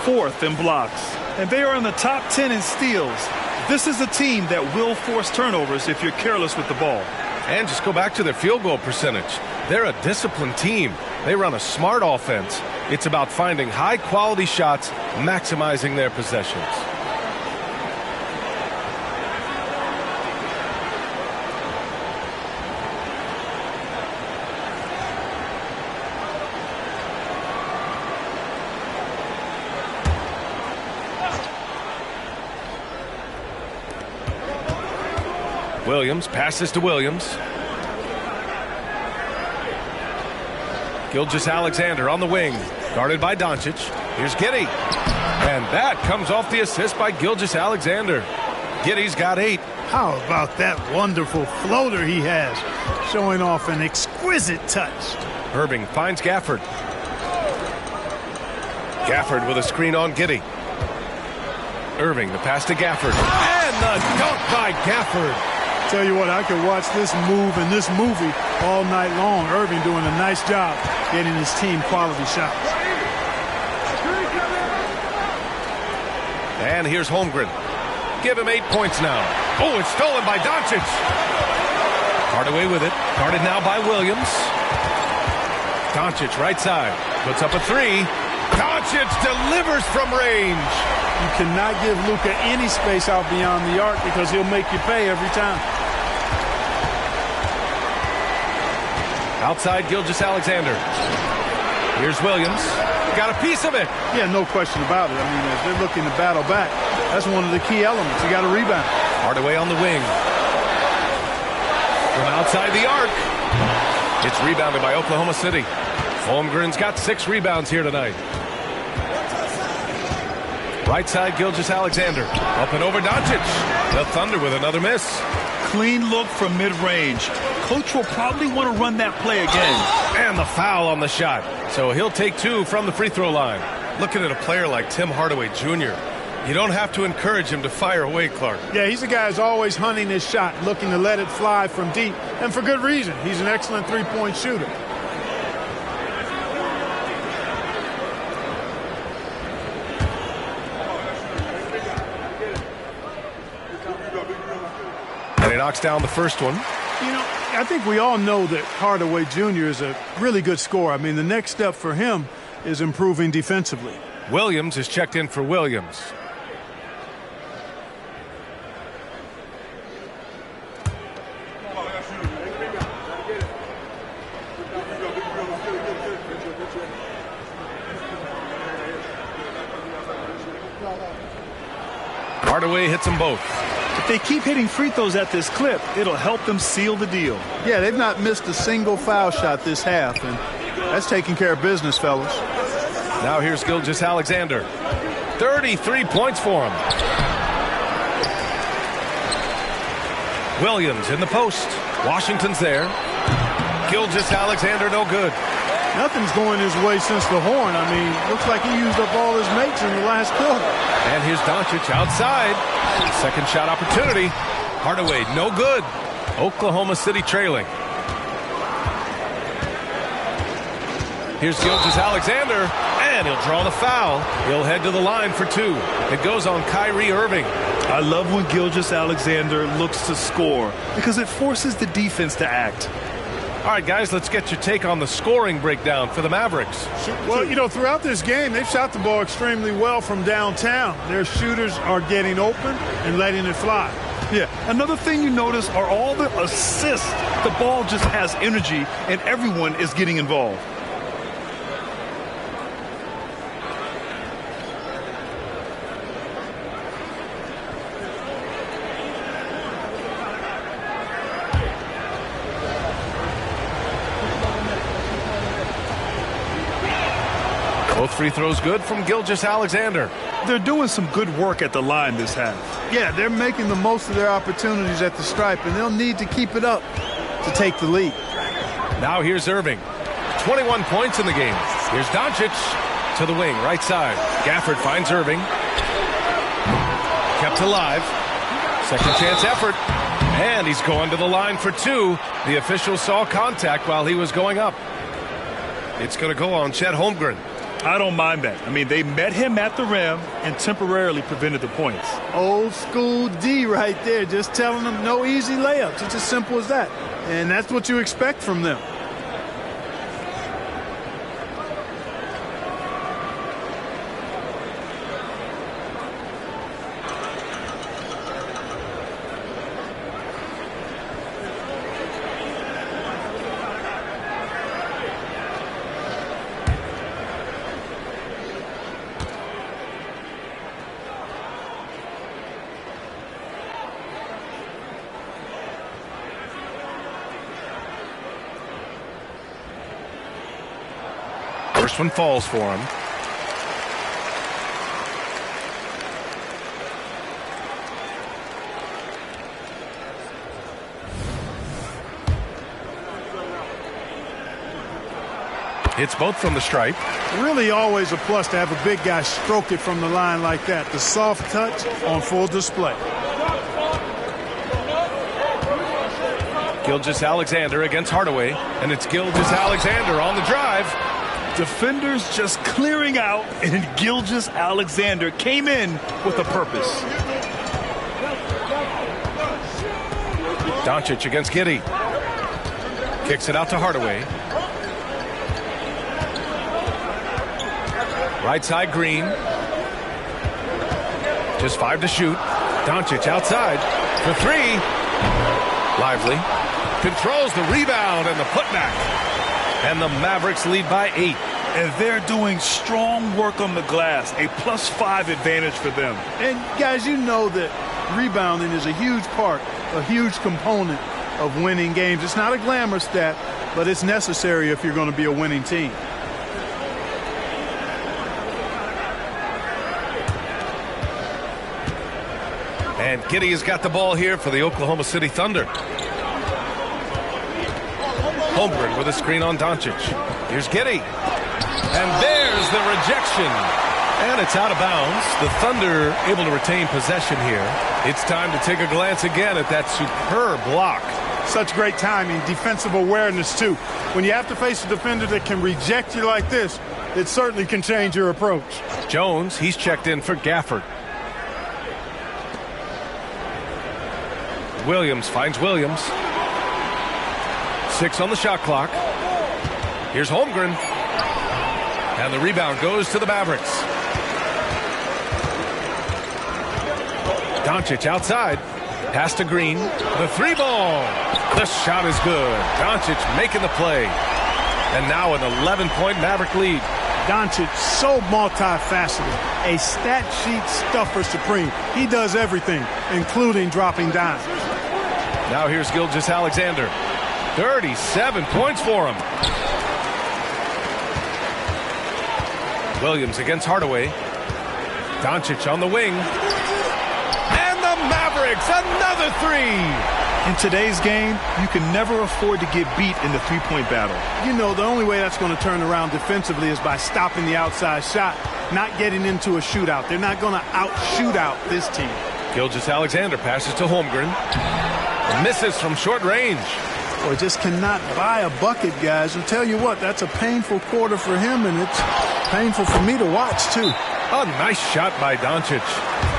Fourth in blocks. And they are in the top 10 in steals. This is a team that will force turnovers if you're careless with the ball. And just go back to their field goal percentage. They're a disciplined team. They run a smart offense. It's about finding high-quality shots, maximizing their possessions. Williams passes to Williams. Gilgeous-Alexander on the wing, guarded by Doncic. Here's Giddey. And that comes off the assist by Gilgeous-Alexander. Giddey's got 8. How about that wonderful floater he has, showing off an exquisite touch. Irving finds Gafford. Gafford with a screen on Giddey. Irving, the pass to Gafford. And the dunk by Gafford. Tell you what, I could watch this move and this movie all night long. Irving doing a nice job getting his team quality shots. And here's Holmgren. Give him 8 points now. Oh, it's stolen by Doncic. Hardaway with it. Guarded now by Williams. Doncic right side. Puts up a three. Doncic delivers from range. You cannot give Luka any space out beyond the arc because he'll make you pay every time. Outside Gilgeous-Alexander. Here's Williams. Got a piece of it. Yeah, no question about it. I mean, as they're looking to battle back, that's one of the key elements. You got to rebound. Hardaway on the wing. From outside the arc. It's rebounded by Oklahoma City. Holmgren's got 6 rebounds here tonight. Right side Gilgeous-Alexander. Up and over Doncic. The Thunder with another miss. Clean look from mid-range. Coach will probably want to run that play again. And the foul on the shot. So he'll take 2 from the free throw line. Looking at a player like Tim Hardaway Jr., you don't have to encourage him to fire away, Clark. Yeah, he's a guy who's always hunting his shot, looking to let it fly from deep, and for good reason. He's an excellent three-point shooter. And he knocks down the first one. You know, I think we all know that Hardaway Jr. is a really good scorer. I mean, the next step for him is improving defensively. Williams is checked in for Williams. Hardaway hits them both. If they keep hitting free throws at this clip, it'll help them seal the deal. Yeah, they've not missed a single foul shot this half, and that's taking care of business, fellas. Now here's Gilgeous-Alexander. 33 points for him. Williams in the post. Washington's there. Gilgeous-Alexander no good. Nothing's going his way since the horn. I mean, looks like he used up all his mates in the last quarter. And here's Doncic outside. Second shot opportunity. Hardaway no good. Oklahoma City trailing. Here's Gilgeous-Alexander, and he'll draw the foul. He'll head to the line for 2. It goes on Kyrie Irving. I love when Gilgeous-Alexander looks to score because it forces the defense to act. All right, guys, let's get your take on the scoring breakdown for the Mavericks. Well, you know, throughout this game, they've shot the ball extremely well from downtown. Their shooters are getting open and letting it fly. Yeah, another thing you notice are all the assists. The ball just has energy, and everyone is getting involved. Both free throws good from Gilgeous-Alexander. They're doing some good work at the line this half. Yeah, they're making the most of their opportunities at the stripe, and they'll need to keep it up to take the lead. Now here's Irving. 21 points in the game. Here's Doncic to the wing, right side. Gafford finds Irving. Kept alive. Second chance effort. And he's going to the line for 2. The official saw contact while he was going up. It's going to go on Chet Holmgren. I don't mind that. I mean, they met him at the rim and temporarily prevented the points. Old school D right there, just telling them no easy layups. It's as simple as that. And that's what you expect from them. First one falls for him. Hits both from the stripe. Really always a plus to have a big guy stroke it from the line like that. The soft touch on full display. Gilgeous-Alexander against Hardaway, and it's Gilgeous-Alexander on the drive. Defenders just clearing out, and Gilgeous-Alexander came in with a purpose. Doncic against Giddey. Kicks it out to Hardaway. Right side, Green. Just 5 to shoot. Doncic outside for 3. Lively controls the rebound and the putback. And the Mavericks lead by 8. And they're doing strong work on the glass. A +5 advantage for them. And guys, you know that rebounding is a huge part, a huge component of winning games. It's not a glamour stat, but it's necessary if you're going to be a winning team. And Giddey has got the ball here for the Oklahoma City Thunder. Holmgren with a screen on Doncic. Here's Giddey. And there's the rejection. And it's out of bounds. The Thunder able to retain possession here. It's time to take a glance again at that superb block. Such great timing, defensive awareness, too. When you have to face a defender that can reject you like this, it certainly can change your approach. Jones, he's checked in for Gafford. Williams finds Williams. 6 on the shot clock. Here's Holmgren. And the rebound goes to the Mavericks. Doncic outside. Pass to Green. The 3-ball. The shot is good. Doncic making the play. And now an 11-point Maverick lead. Doncic, so multifaceted. A stat sheet stuffer supreme. He does everything, including dropping dimes. Now here's Gilgeous-Alexander. 37 points for him. Williams against Hardaway. Doncic on the wing. And the Mavericks, another 3. In today's game, you can never afford to get beat in the three-point battle. You know, the only way that's going to turn around defensively is by stopping the outside shot, not getting into a shootout. They're not going to out-shoot out this team. Gilgeous-Alexander passes to Holmgren. Misses from short range. Or just cannot buy a bucket, guys. I'll tell you what, that's a painful quarter for him, and it's painful for me to watch, too. A nice shot by Doncic.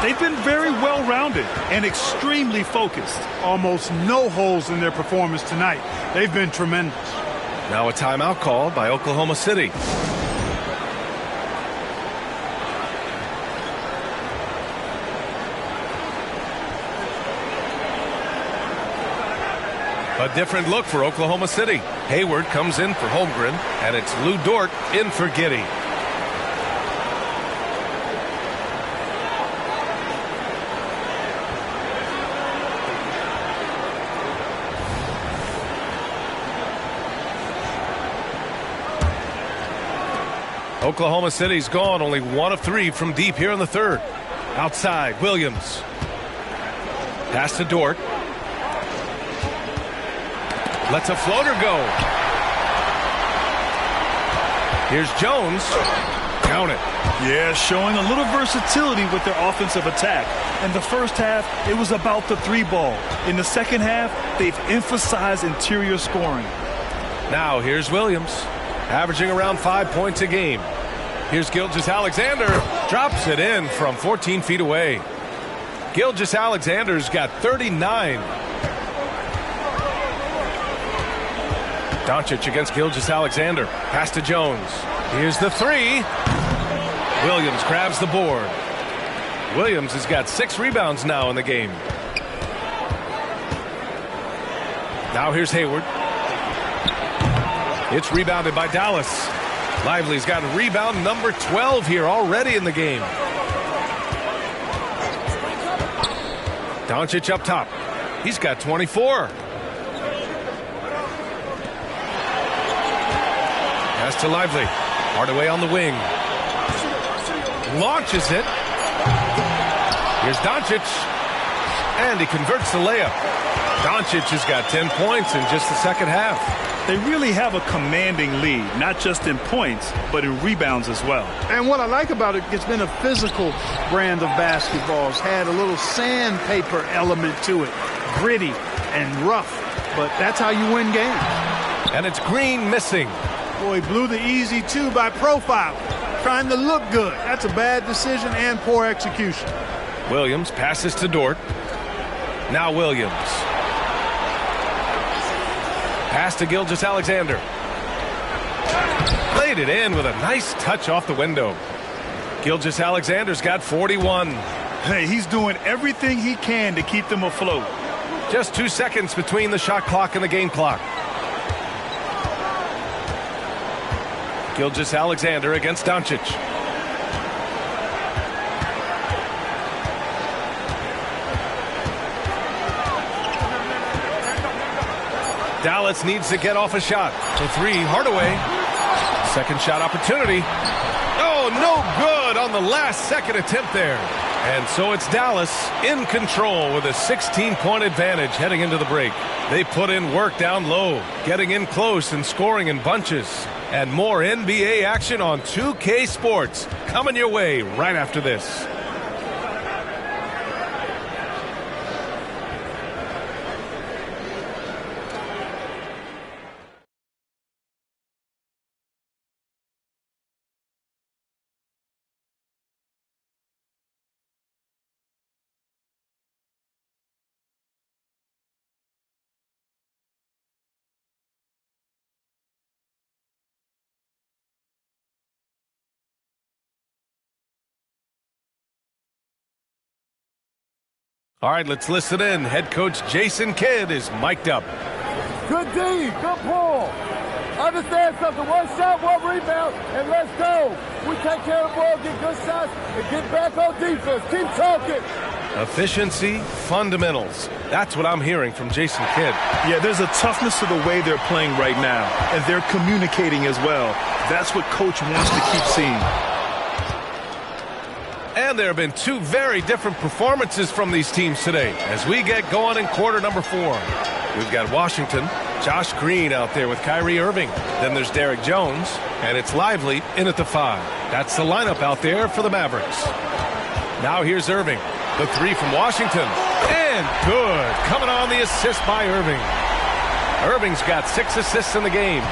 They've been very well-rounded and extremely focused. Almost no holes in their performance tonight. They've been tremendous. Now a timeout called by Oklahoma City. A different look for Oklahoma City. Hayward comes in for Holmgren, and it's Lou Dort in for Giddey. Oklahoma City's gone only 1 of 3 from deep here in the third. Outside, Williams. Pass to Dort. Lets a floater go. Here's Jones. Count it. Yeah, showing a little versatility with their offensive attack. In the first half, it was about the 3-ball. In the second half, they've emphasized interior scoring. Now here's Williams, averaging around 5 points a game. Here's Gilgeous-Alexander. Drops it in from 14 feet away. Gilgeous-Alexander's got 39. Doncic against Gilgeous-Alexander. Pass to Jones. Here's the 3. Williams grabs the board. Williams has got 6 rebounds now in the game. Now here's Hayward. It's rebounded by Dallas. Lively's got rebound number 12 here already in the game. Doncic up top. He's got 24. Pass to Lively. Hardaway on the wing. Launches it. Here's Doncic. And he converts the layup. Doncic has got 10 points in just the second half. They really have a commanding lead, not just in points, but in rebounds as well. And what I like about it, it's been a physical brand of basketball. It's had a little sandpaper element to it. Gritty and rough. But that's how you win games. And it's Green missing. Boy, he blew the easy two by profiling, trying to look good. That's a bad decision and poor execution. Williams passes to Dort. Now Williams. Pass to Gilgeous-Alexander. Laid it in with a nice touch off the window. Gilgeous-Alexander's got 41. Hey, he's doing everything he can to keep them afloat. Just 2 seconds between the shot clock and the game clock. Gilgeous-Alexander against Doncic. Dallas needs to get off a shot. The three, Hardaway. Second shot opportunity. Oh, no good on the last second attempt there. And so it's Dallas in control with a 16-point advantage heading into the break. They put in work down low, getting in close and scoring in bunches. And more NBA action on 2K Sports coming your way right after this. All right, let's listen in. Head coach Jason Kidd is mic'd up. Good D, good pull. Understand something, one shot, one rebound, and let's go. We take care of the ball, get good shots, and get back on defense. Keep talking. Efficiency, fundamentals. That's what I'm hearing from Jason Kidd. Yeah, there's a toughness to the way they're playing right now, and they're communicating as well. That's what Coach wants to keep seeing. And there have been two very different performances from these teams today as we get going in quarter number 4. We've got Washington, Josh Green out there with Kyrie Irving. Then there's Derek Jones, and it's Lively in at the 5. That's the lineup out there for the Mavericks. Now here's Irving. The three from Washington. And good. Coming on the assist by Irving. Irving's got 6 assists in the game.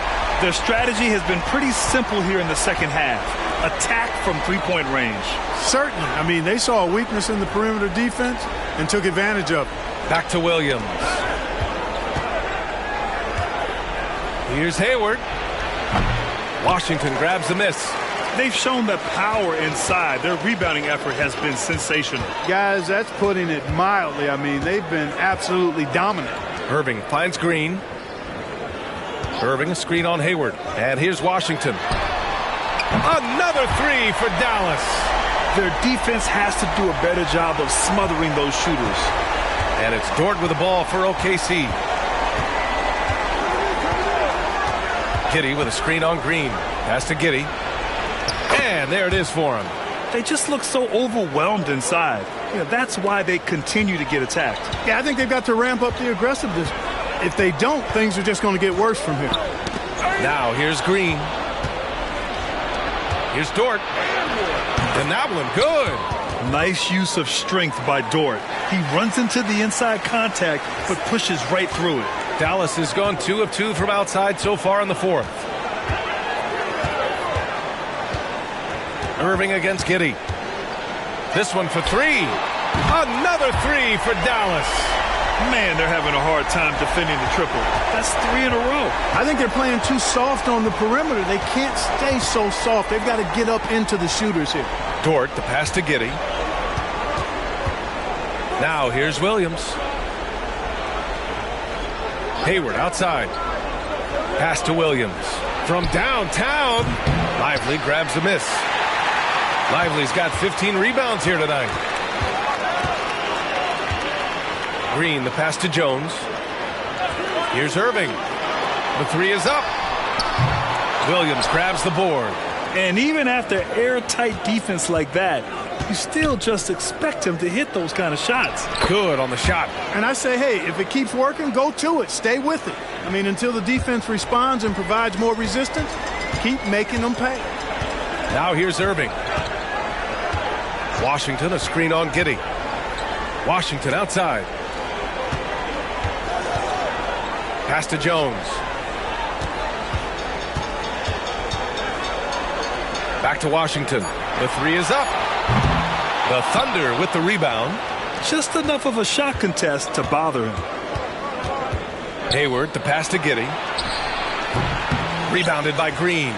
Their strategy has been pretty simple here in the second half. Attack from three-point range. Certainly. I mean, they saw a weakness in the perimeter defense and took advantage of it. Back to Williams. Here's Hayward. Washington grabs the miss. They've shown the power inside. Their rebounding effort has been sensational. Guys, that's putting it mildly. I mean, they've been absolutely dominant. Irving finds Green. Irving, a screen on Hayward. And here's Washington. Another three for Dallas. Their defense has to do a better job of smothering those shooters. And it's Dort with the ball for OKC. Giddey with a screen on Green. Pass to Giddey. And there it is for him. They just look so overwhelmed inside. You know, that's why they continue to get attacked. Yeah, I think they've got to ramp up the aggressiveness. If they don't, things are just going to get worse from here. Now here's Green. Here's Dort. And that one good. Nice use of strength by Dort. He runs into the inside contact, but pushes right through it. Dallas has gone 2 of 2 from outside so far in the 4th. Irving against Giddey. This one for 3. Another 3 for Dallas. Man, they're having a hard time defending the triple. That's 3 in a row. I think they're playing too soft on the perimeter. They can't stay so soft. They've got to get up into the shooters here. Dort, the pass to Giddey. Now here's Williams. Hayward outside. Pass to Williams. From downtown, Lively grabs the miss. Lively's got 15 rebounds here tonight. Green, the pass to Jones. Here's Irving. The 3 is up. Williams grabs the board. And even after airtight defense like that, you still just expect him to hit those kind of shots. Good on the shot. And I say, hey, if it keeps working, go to it. Stay with it. I mean, until the defense responds and provides more resistance, keep making them pay. Now here's Irving. Washington, a screen on Giddey. Washington outside. Pass to Jones. Back to Washington. The three is up. The Thunder with the rebound. Just enough of a shot contest to bother him. Hayward, the pass to Giddey. Rebounded by Green.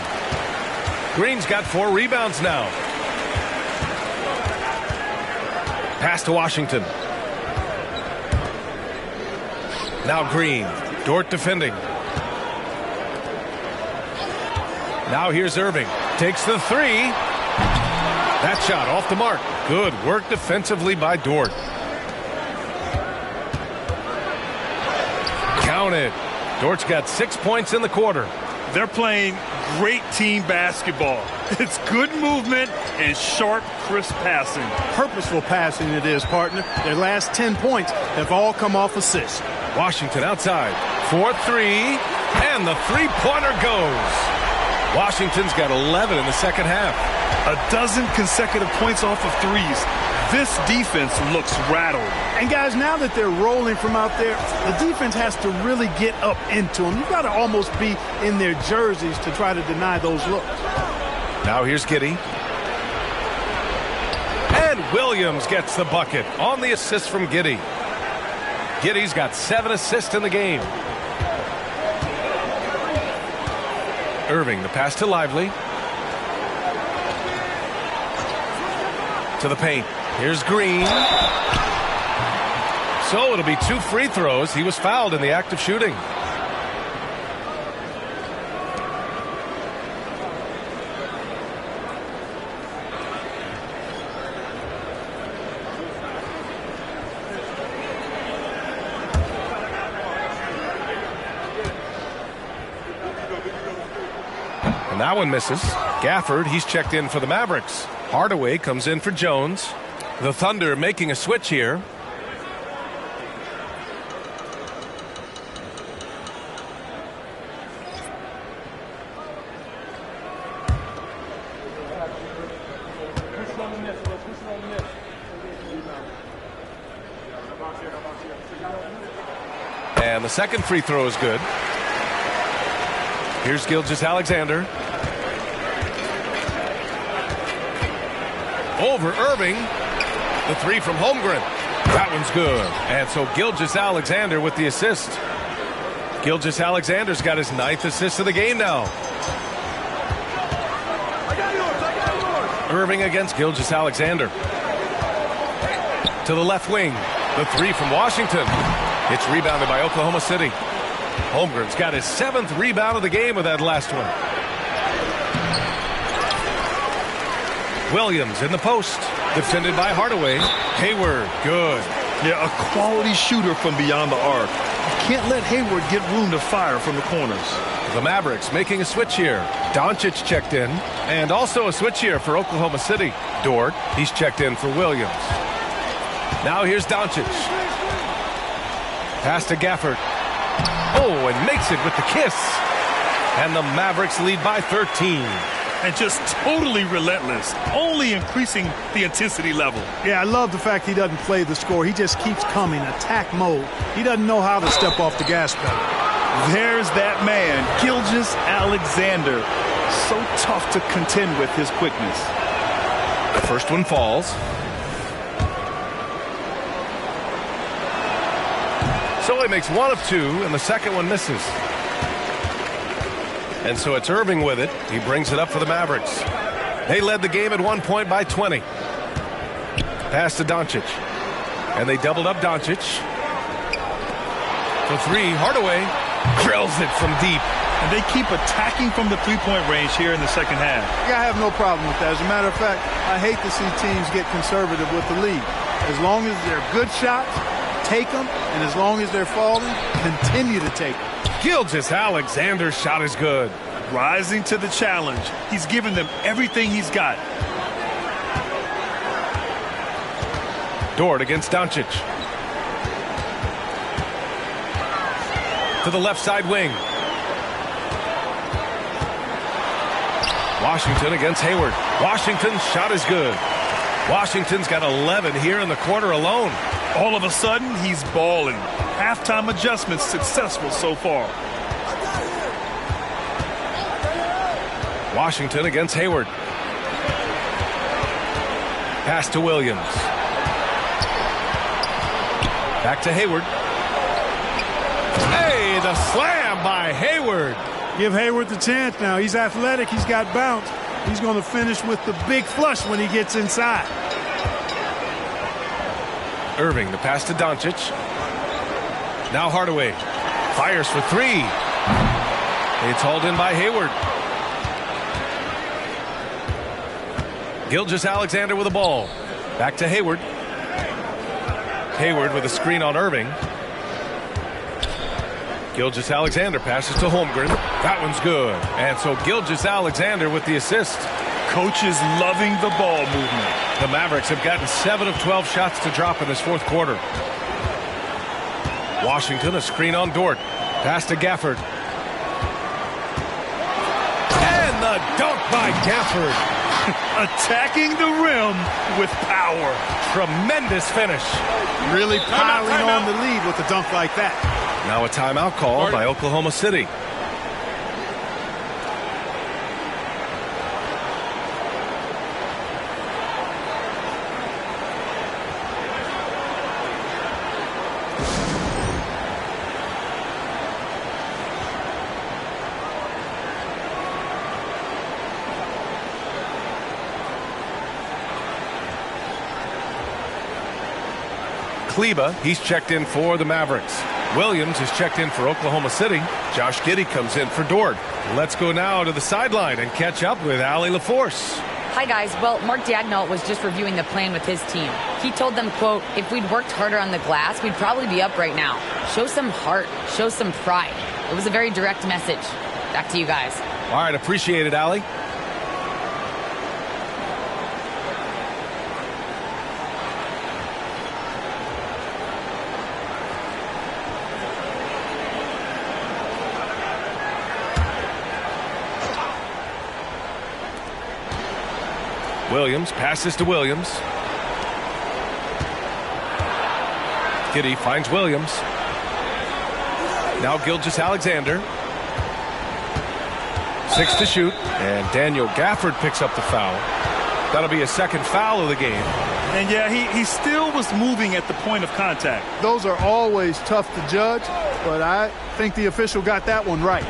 Green's got 4 rebounds now. Pass to Washington. Now Green. Dort defending. Now here's Irving. Takes the three. That shot off the mark. Good work defensively by Dort. Count it. Dort's got 6 points in the quarter. They're playing great team basketball. It's good movement and sharp, crisp passing. Purposeful passing it is, partner. Their last 10 points have all come off assists. Washington outside. 4-3. And the three-pointer goes. Washington's got 11 in the second half. 12 consecutive points off of threes. This defense looks rattled. And guys, now that they're rolling from out there, the defense has to really get up into them. You've got to almost be in their jerseys to try to deny those looks. Now here's Giddey. And Williams gets the bucket on the assist from Giddey. Giddey's got 7 assists in the game. Irving, the pass to Lively. To the paint. Here's Green. So it'll be 2 free throws. He was fouled in the act of shooting. And that one misses. Gafford, he's checked in for the Mavericks. Hardaway comes in for Jones. The Thunder making a switch here. And the second free throw is good. Here's Gilgeous-Alexander. Over Irving. The three from Holmgren. That one's good. And so Gilgeous-Alexander with the assist. Gilgeous-Alexander's got his 9th assist of the game now. Irving against Gilgeous-Alexander. To the left wing. The three from Washington. It's rebounded by Oklahoma City. Holmgren's got his 7th rebound of the game with that last one. Williams in the post. Defended by Hardaway. Hayward, good. Yeah, a quality shooter from beyond the arc. You can't let Hayward get room to fire from the corners. The Mavericks making a switch here. Doncic checked in. And also a switch here for Oklahoma City. Dort, he's checked in for Williams. Now here's Doncic. Pass to Gafford. Oh, and makes it with the kiss. And the Mavericks lead by 13. And just totally relentless, only increasing the intensity level. Yeah, I love the fact he doesn't play the score. He just keeps coming, attack mode. He doesn't know how to step off the gas pedal. There's that man, Gilgeous-Alexander. So tough to contend with his quickness. The first one falls. So he makes 1 of 2, and the second one misses. And so it's Irving with it. He brings it up for the Mavericks. They led the game at 1 point by 20. Pass to Doncic. And they doubled up Doncic. For 3, Hardaway drills it from deep. And they keep attacking from the three-point range here in the second half. Yeah, I have no problem with that. As a matter of fact, I hate to see teams get conservative with the lead. As long as they're good shots, take them. And as long as they're falling, continue to take them. Gilgeous-Alexander's shot is good. Rising to the challenge. He's given them everything he's got. Dort against Doncic. To the left side wing. Washington against Hayward. Washington's shot is good. Washington's got 11 here in the quarter alone. All of a sudden, he's balling. Halftime adjustments successful so far. Washington against Hayward. Pass to Williams. Back to Hayward. Hey, the slam by Hayward. Give Hayward the chance now. He's athletic. He's got bounce. He's going to finish with the big flush when he gets inside. Irving, the pass to Doncic. Now Hardaway. Fires for three. It's hauled in by Hayward. Gilgeous-Alexander with the ball. Back to Hayward. Hayward with a screen on Irving. Gilgeous-Alexander passes to Holmgren. That one's good. And so Gilgeous-Alexander with the assist. Coach is loving the ball movement. The Mavericks have gotten 7 of 12 shots to drop in this fourth quarter. Washington, a screen on Dort. Pass to Gafford. And the dunk by Gafford. Attacking the rim with power. Tremendous finish. Really piling on the lead with a dunk like that. Now a timeout called by Oklahoma City. Kleba, he's checked in for the Mavericks. Williams is checked in for Oklahoma City. Josh Giddey comes in for Dort. Let's go now to the sideline and catch up with Allie LaForce. Hi, guys. Well, Mark Daigneault was just reviewing the plan with his team. He told them, quote, if we'd worked harder on the glass, we'd probably be up right now. Show some heart. Show some pride. It was a very direct message. Back to you guys. All right, appreciate it, Allie. Williams passes to Williams. Giddey finds Williams. Now Gilgeous-Alexander. 6 to shoot. And Daniel Gafford picks up the foul. That'll be a second foul of the game. And yeah, he still was moving at the point of contact. Those are always tough to judge, but I think the official got that one right.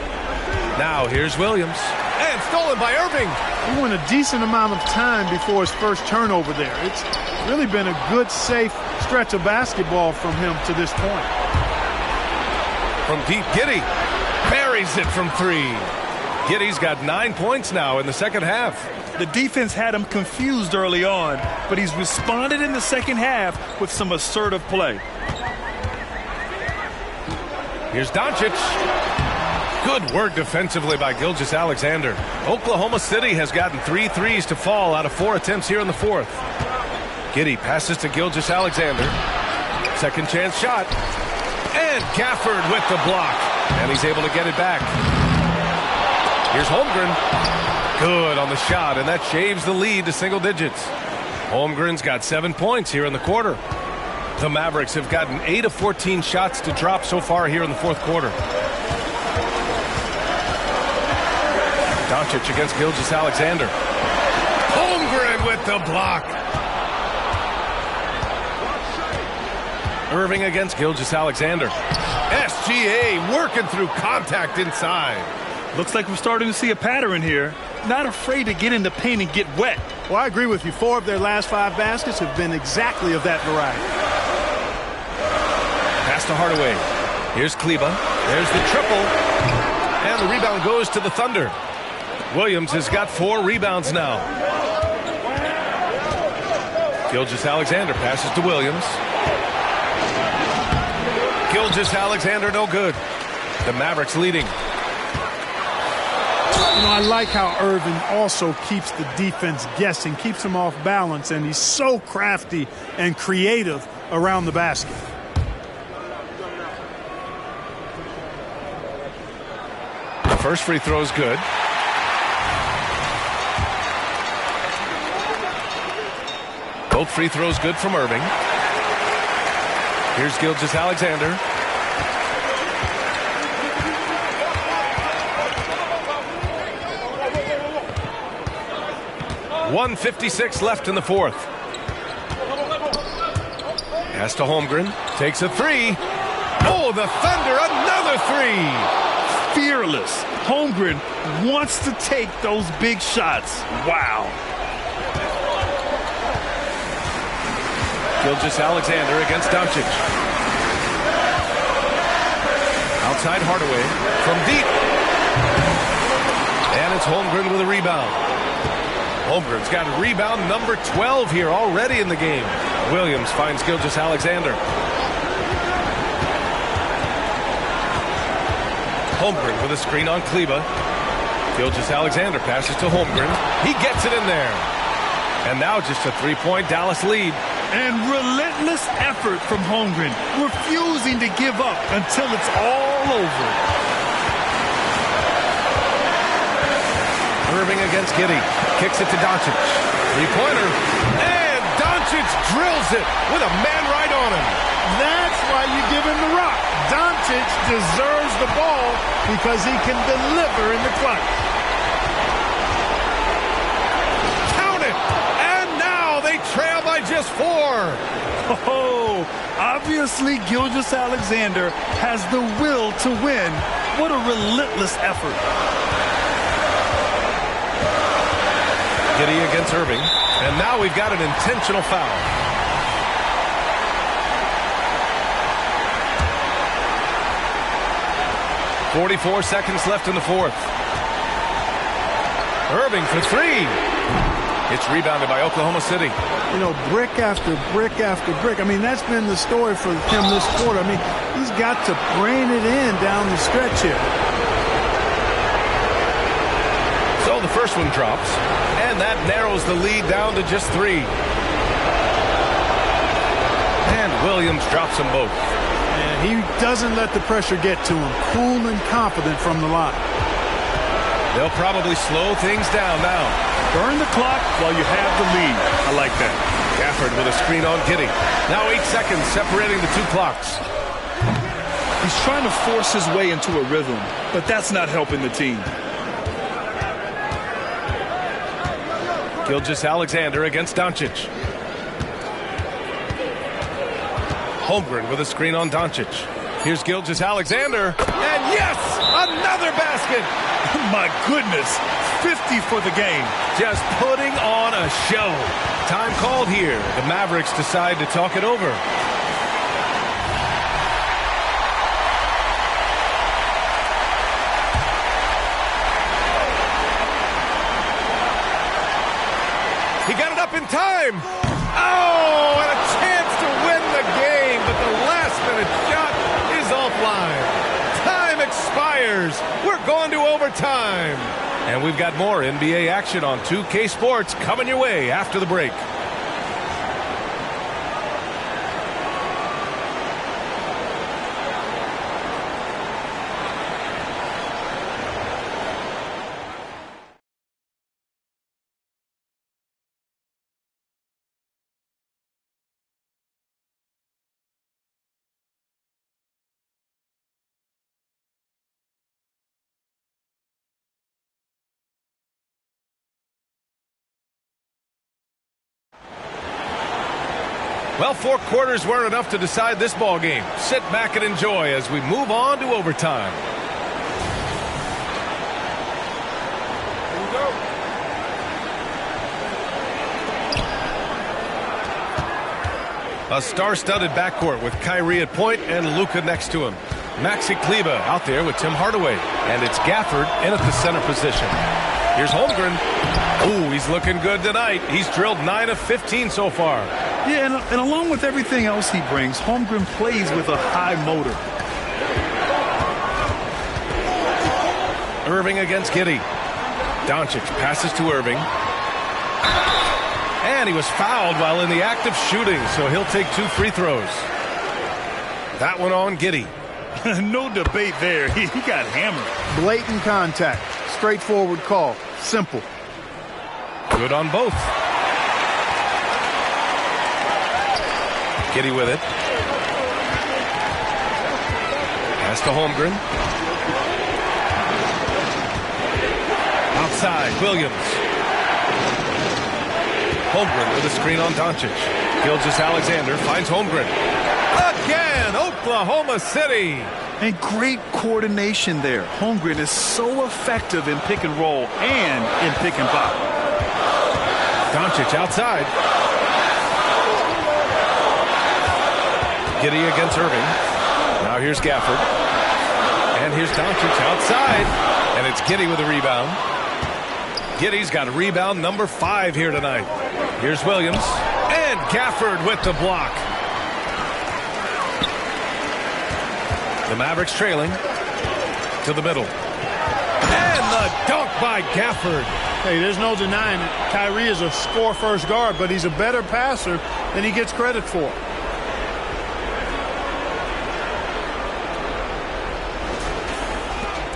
Now here's Williams. And stolen by Irving. He went a decent amount of time before his first turnover there. It's really been a good, safe stretch of basketball from him to this point. From deep, Giddey buries it from 3. Giddey's got 9 points now in the second half. The defense had him confused early on, but he's responded in the second half with some assertive play. Here's Doncic. Good work defensively by Gilgeous-Alexander. Oklahoma City has gotten 3 threes to fall out of 4 attempts here in the fourth. Giddey passes to Gilgeous-Alexander. Second chance shot. And Gafford with the block. And he's able to get it back. Here's Holmgren. Good on the shot, and that shaves the lead to single digits. Holmgren's got 7 points here in the quarter. The Mavericks have gotten 8 of 14 shots to drop so far here in the fourth quarter. Doncic against Gilgeous-Alexander. Holmgren with the block. Irving against Gilgeous-Alexander. SGA working through contact inside. Looks like we're starting to see a pattern here. Not afraid to get in the paint and get wet. Well, I agree with you. 4 of their last 5 baskets have been exactly of that variety. Pass to Hardaway. Here's Kleba. There's the triple. And the rebound goes to the Thunder. Williams has got 4 rebounds now. Gilgeous-Alexander passes to Williams. Gilgeous-Alexander no good. The Mavericks leading. You know, I like how Irving also keeps the defense guessing, keeps them off balance, and he's so crafty and creative around the basket. The first free throw is good. Both free throws good from Irving. Here's Gilgeous-Alexander. .156 left in the fourth. Pass to Holmgren. Takes a three. Oh, the Thunder, another three. Fearless. Holmgren wants to take those big shots. Wow. Gilgeous-Alexander against Doncic. Outside Hardaway from deep. And it's Holmgren with a rebound. Holmgren's got rebound number 12 here already in the game. Williams finds Gilgeous-Alexander. Holmgren with a screen on Kleba. Gilgeous-Alexander passes to Holmgren. He gets it in there. And now just a three-point Dallas lead. And relentless effort from Holmgren, refusing to give up until it's all over. Irving against Giddey. Kicks it to Doncic. Three-pointer. And Doncic drills it with a man right on him. That's why you give him the rock. Doncic deserves the ball because he can deliver in the clutch. Count it! And now they trail by just 4. Oh, obviously Gilgeous-Alexander has the will to win. What a relentless effort. Giddey against Irving. And now we've got an intentional foul. .44 seconds left in the fourth. Irving for three. It's rebounded by Oklahoma City. You know, brick after brick after brick. I mean, that's been the story for him this quarter. I mean, he's got to brain it in down the stretch here. So the first one drops, and that narrows the lead down to just 3. And Williams drops them both. And he doesn't let the pressure get to him. Cool and confident from the line. They'll probably slow things down now. Burn the clock while you have the lead. I like that. Gafford with a screen on Giddey. Now 8 seconds separating the two clocks. He's trying to force his way into a rhythm, but that's not helping the team. Gilgeous-Alexander against Doncic. Holmgren with a screen on Doncic. Here's Gilgeous-Alexander. And yes, another basket. My goodness, 50 for the game. Just putting on a show. Time called here. The Mavericks decide to talk it over. He got it up in time. Oh, and a chance to win the game, but the last-minute shot is offline. Time expires. We're going to overtime. And we've got more NBA action on 2K Sports coming your way after the break. Well, 4 quarters weren't enough to decide this ball game. Sit back and enjoy as we move on to overtime. Here we go. A star-studded backcourt with Kyrie at point and Luka next to him. Maxi Kleba out there with Tim Hardaway. And it's Gafford in at the center position. Here's Holmgren. Oh, he's looking good tonight. He's drilled 9 of 15 so far. Yeah, and along with everything else he brings, Holmgren plays with a high motor. Irving against Giddey. Doncic passes to Irving. And he was fouled while in the act of shooting, so he'll take 2 free throws. That one on Giddey. No debate there. He got hammered. Blatant contact. Straightforward call. Simple. Good on both. Giddey with it. Pass to Holmgren. Outside, Williams. Holmgren with a screen on Doncic. Gilgeous-Alexander finds Holmgren. Again, Oklahoma City. And great coordination there. Holmgren is so effective in pick and roll and in pick and pop. Doncic outside. Giddey against Irving. Now here's Gafford. And here's Doncic outside. And it's Giddey with a rebound. Giddey's got a rebound number 5 here tonight. Here's Williams. And Gafford with the block. The Mavericks trailing to the middle. And the dunk by Gafford. Hey, there's no denying it. Kyrie is a score-first guard, but he's a better passer than he gets credit for.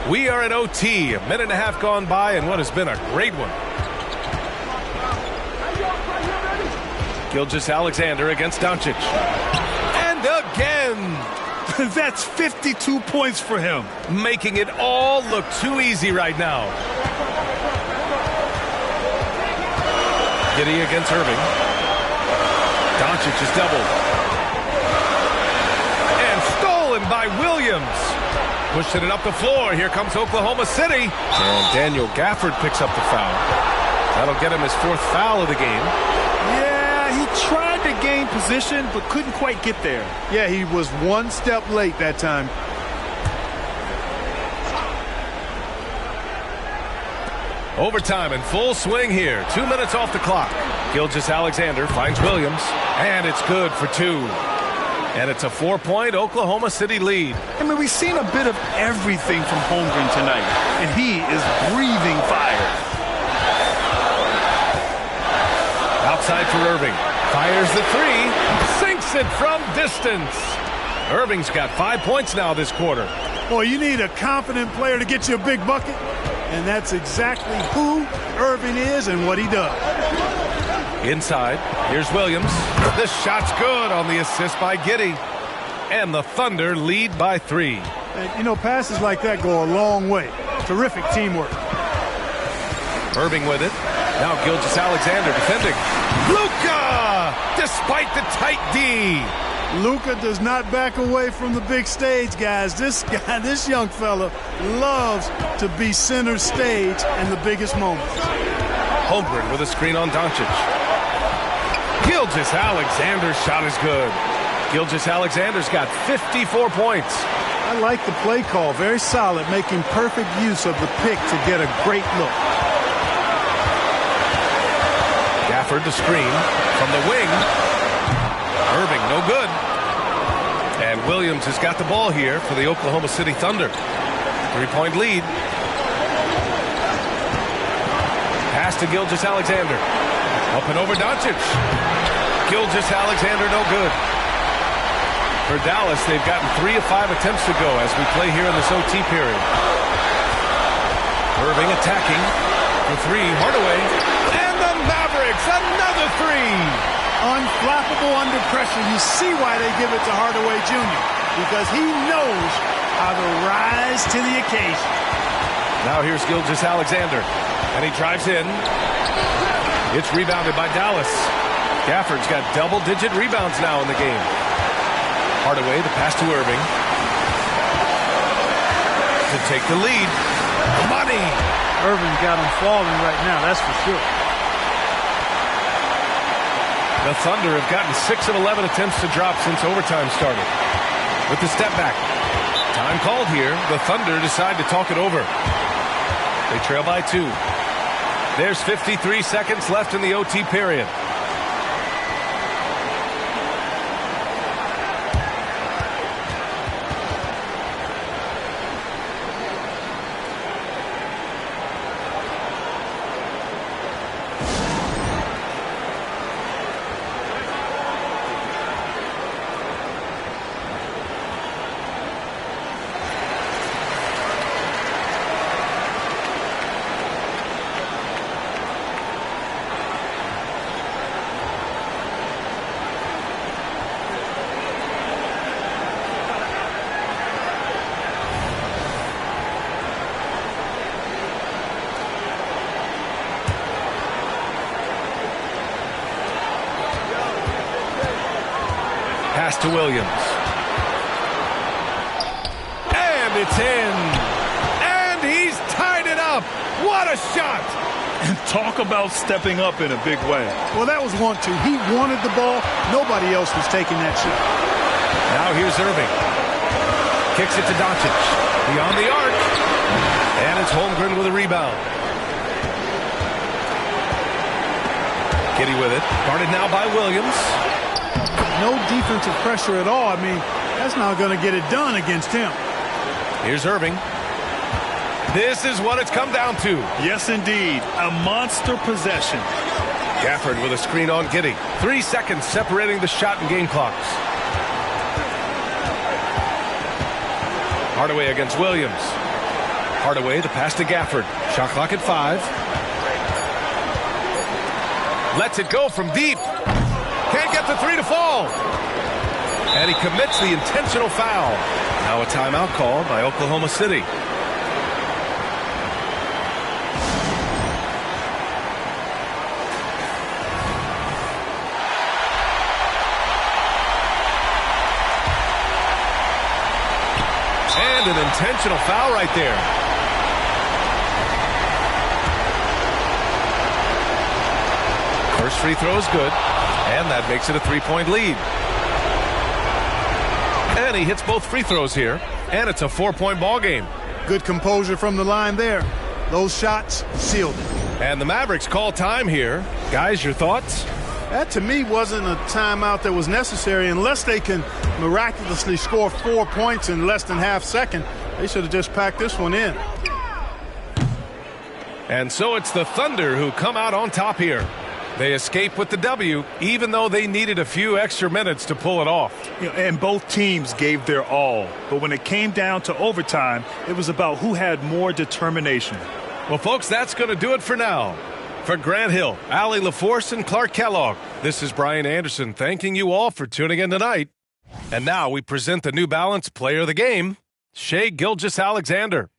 We are at OT. A minute and a half gone by, and what has been a great one. Gilgeous-Alexander against Doncic. And again. That's 52 points for him. Making it all look too easy right now. Giddey against Irving. Doncic is doubled. And stolen by Williams. Pushing it up the floor. Here comes Oklahoma City. And Daniel Gafford picks up the foul. That'll get him his 4th foul of the game. Yeah, he tried to gain position, but couldn't quite get there. Yeah, he was one step late that time. Overtime in full swing here. 2 minutes off the clock. Gilgeous-Alexander finds Williams. And it's good for 2. And it's a 4-point Oklahoma City lead. I mean, we've seen a bit of everything from Holmgren tonight. And he is breathing fire. Outside for Irving. Fires the 3. Sinks it from distance. Irving's got 5 points now this quarter. Boy, you need a confident player to get you a big bucket. And that's exactly who Irving is and what he does. Inside, here's Williams. This shot's good on the assist by Giddey. And the Thunder lead by 3. And, you know, passes like that go a long way. Terrific teamwork. Irving with it. Now Gilgeous-Alexander defending. Luka! Despite the tight D. Luka does not back away from the big stage, guys. This young fella loves to be center stage in the biggest moments. Holmgren with a screen on Doncic. Gilgeous-Alexander's shot is good. Gilgeous-Alexander's got 54 points. I like the play call. Very solid, making perfect use of the pick to get a great look. Gafford the screen from the wing. Irving no good. And Williams has got the ball here for the Oklahoma City Thunder. 3-point lead. Pass to Gilgeous-Alexander. Up and over Doncic. Gilgeous-Alexander no good. For Dallas, they've gotten 3 of 5 attempts to go as we play here in this OT period. Irving attacking for 3. Hardaway. And the Mavericks, another 3. Unflappable under pressure. You see why they give it to Hardaway Jr. Because he knows how to rise to the occasion. Now here's Gilgeous-Alexander. And he drives in. It's rebounded by Dallas. Gafford's got double-digit rebounds now in the game. Hardaway, the pass to Irving. To take the lead. Money! Irving got him falling right now, that's for sure. The Thunder have gotten 6 of 11 attempts to drop since overtime started. With the step back. Time called here. The Thunder decide to talk it over. They trail by 2. There's 53 seconds left in the OT period. Pass to Williams. And it's in. And he's tied it up. What a shot. And talk about stepping up in a big way. Well, that was 1-2. He wanted the ball. Nobody else was taking that shot. Now here's Irving. Kicks it to Doncic. Beyond the arc. And it's Holmgren with a rebound. Giddy with it. Guarded now by Williams. No defensive pressure at all. I mean, that's not going to get it done against him. Here's Irving. This is what it's come down to. Yes, indeed. A monster possession. Gafford with a screen on Giddy. 3 seconds separating the shot and game clocks. Hardaway against Williams. Hardaway, the pass to Gafford. Shot clock at 5. Lets it go from deep. Can't get the 3 to fall. And he commits the intentional foul. Now a timeout called by Oklahoma City. And an intentional foul right there. First free throw is good, and that makes it a 3-point lead. And he hits both free throws here, and it's a 4-point ball game. Good composure from the line there. Those shots sealed it. And the Mavericks call time here. Guys, your thoughts? That, to me, wasn't a timeout that was necessary. Unless they can miraculously score 4 points in less than half second, they should have just packed this one in. And so it's the Thunder who come out on top here. They escape with the W, even though they needed a few extra minutes to pull it off. And both teams gave their all. But when it came down to overtime, it was about who had more determination. Well, folks, that's going to do it for now. For Grant Hill, Allie LaForce, and Clark Kellogg, this is Brian Anderson thanking you all for tuning in tonight. And now we present the New Balance Player of the Game, Shai Gilgeous-Alexander.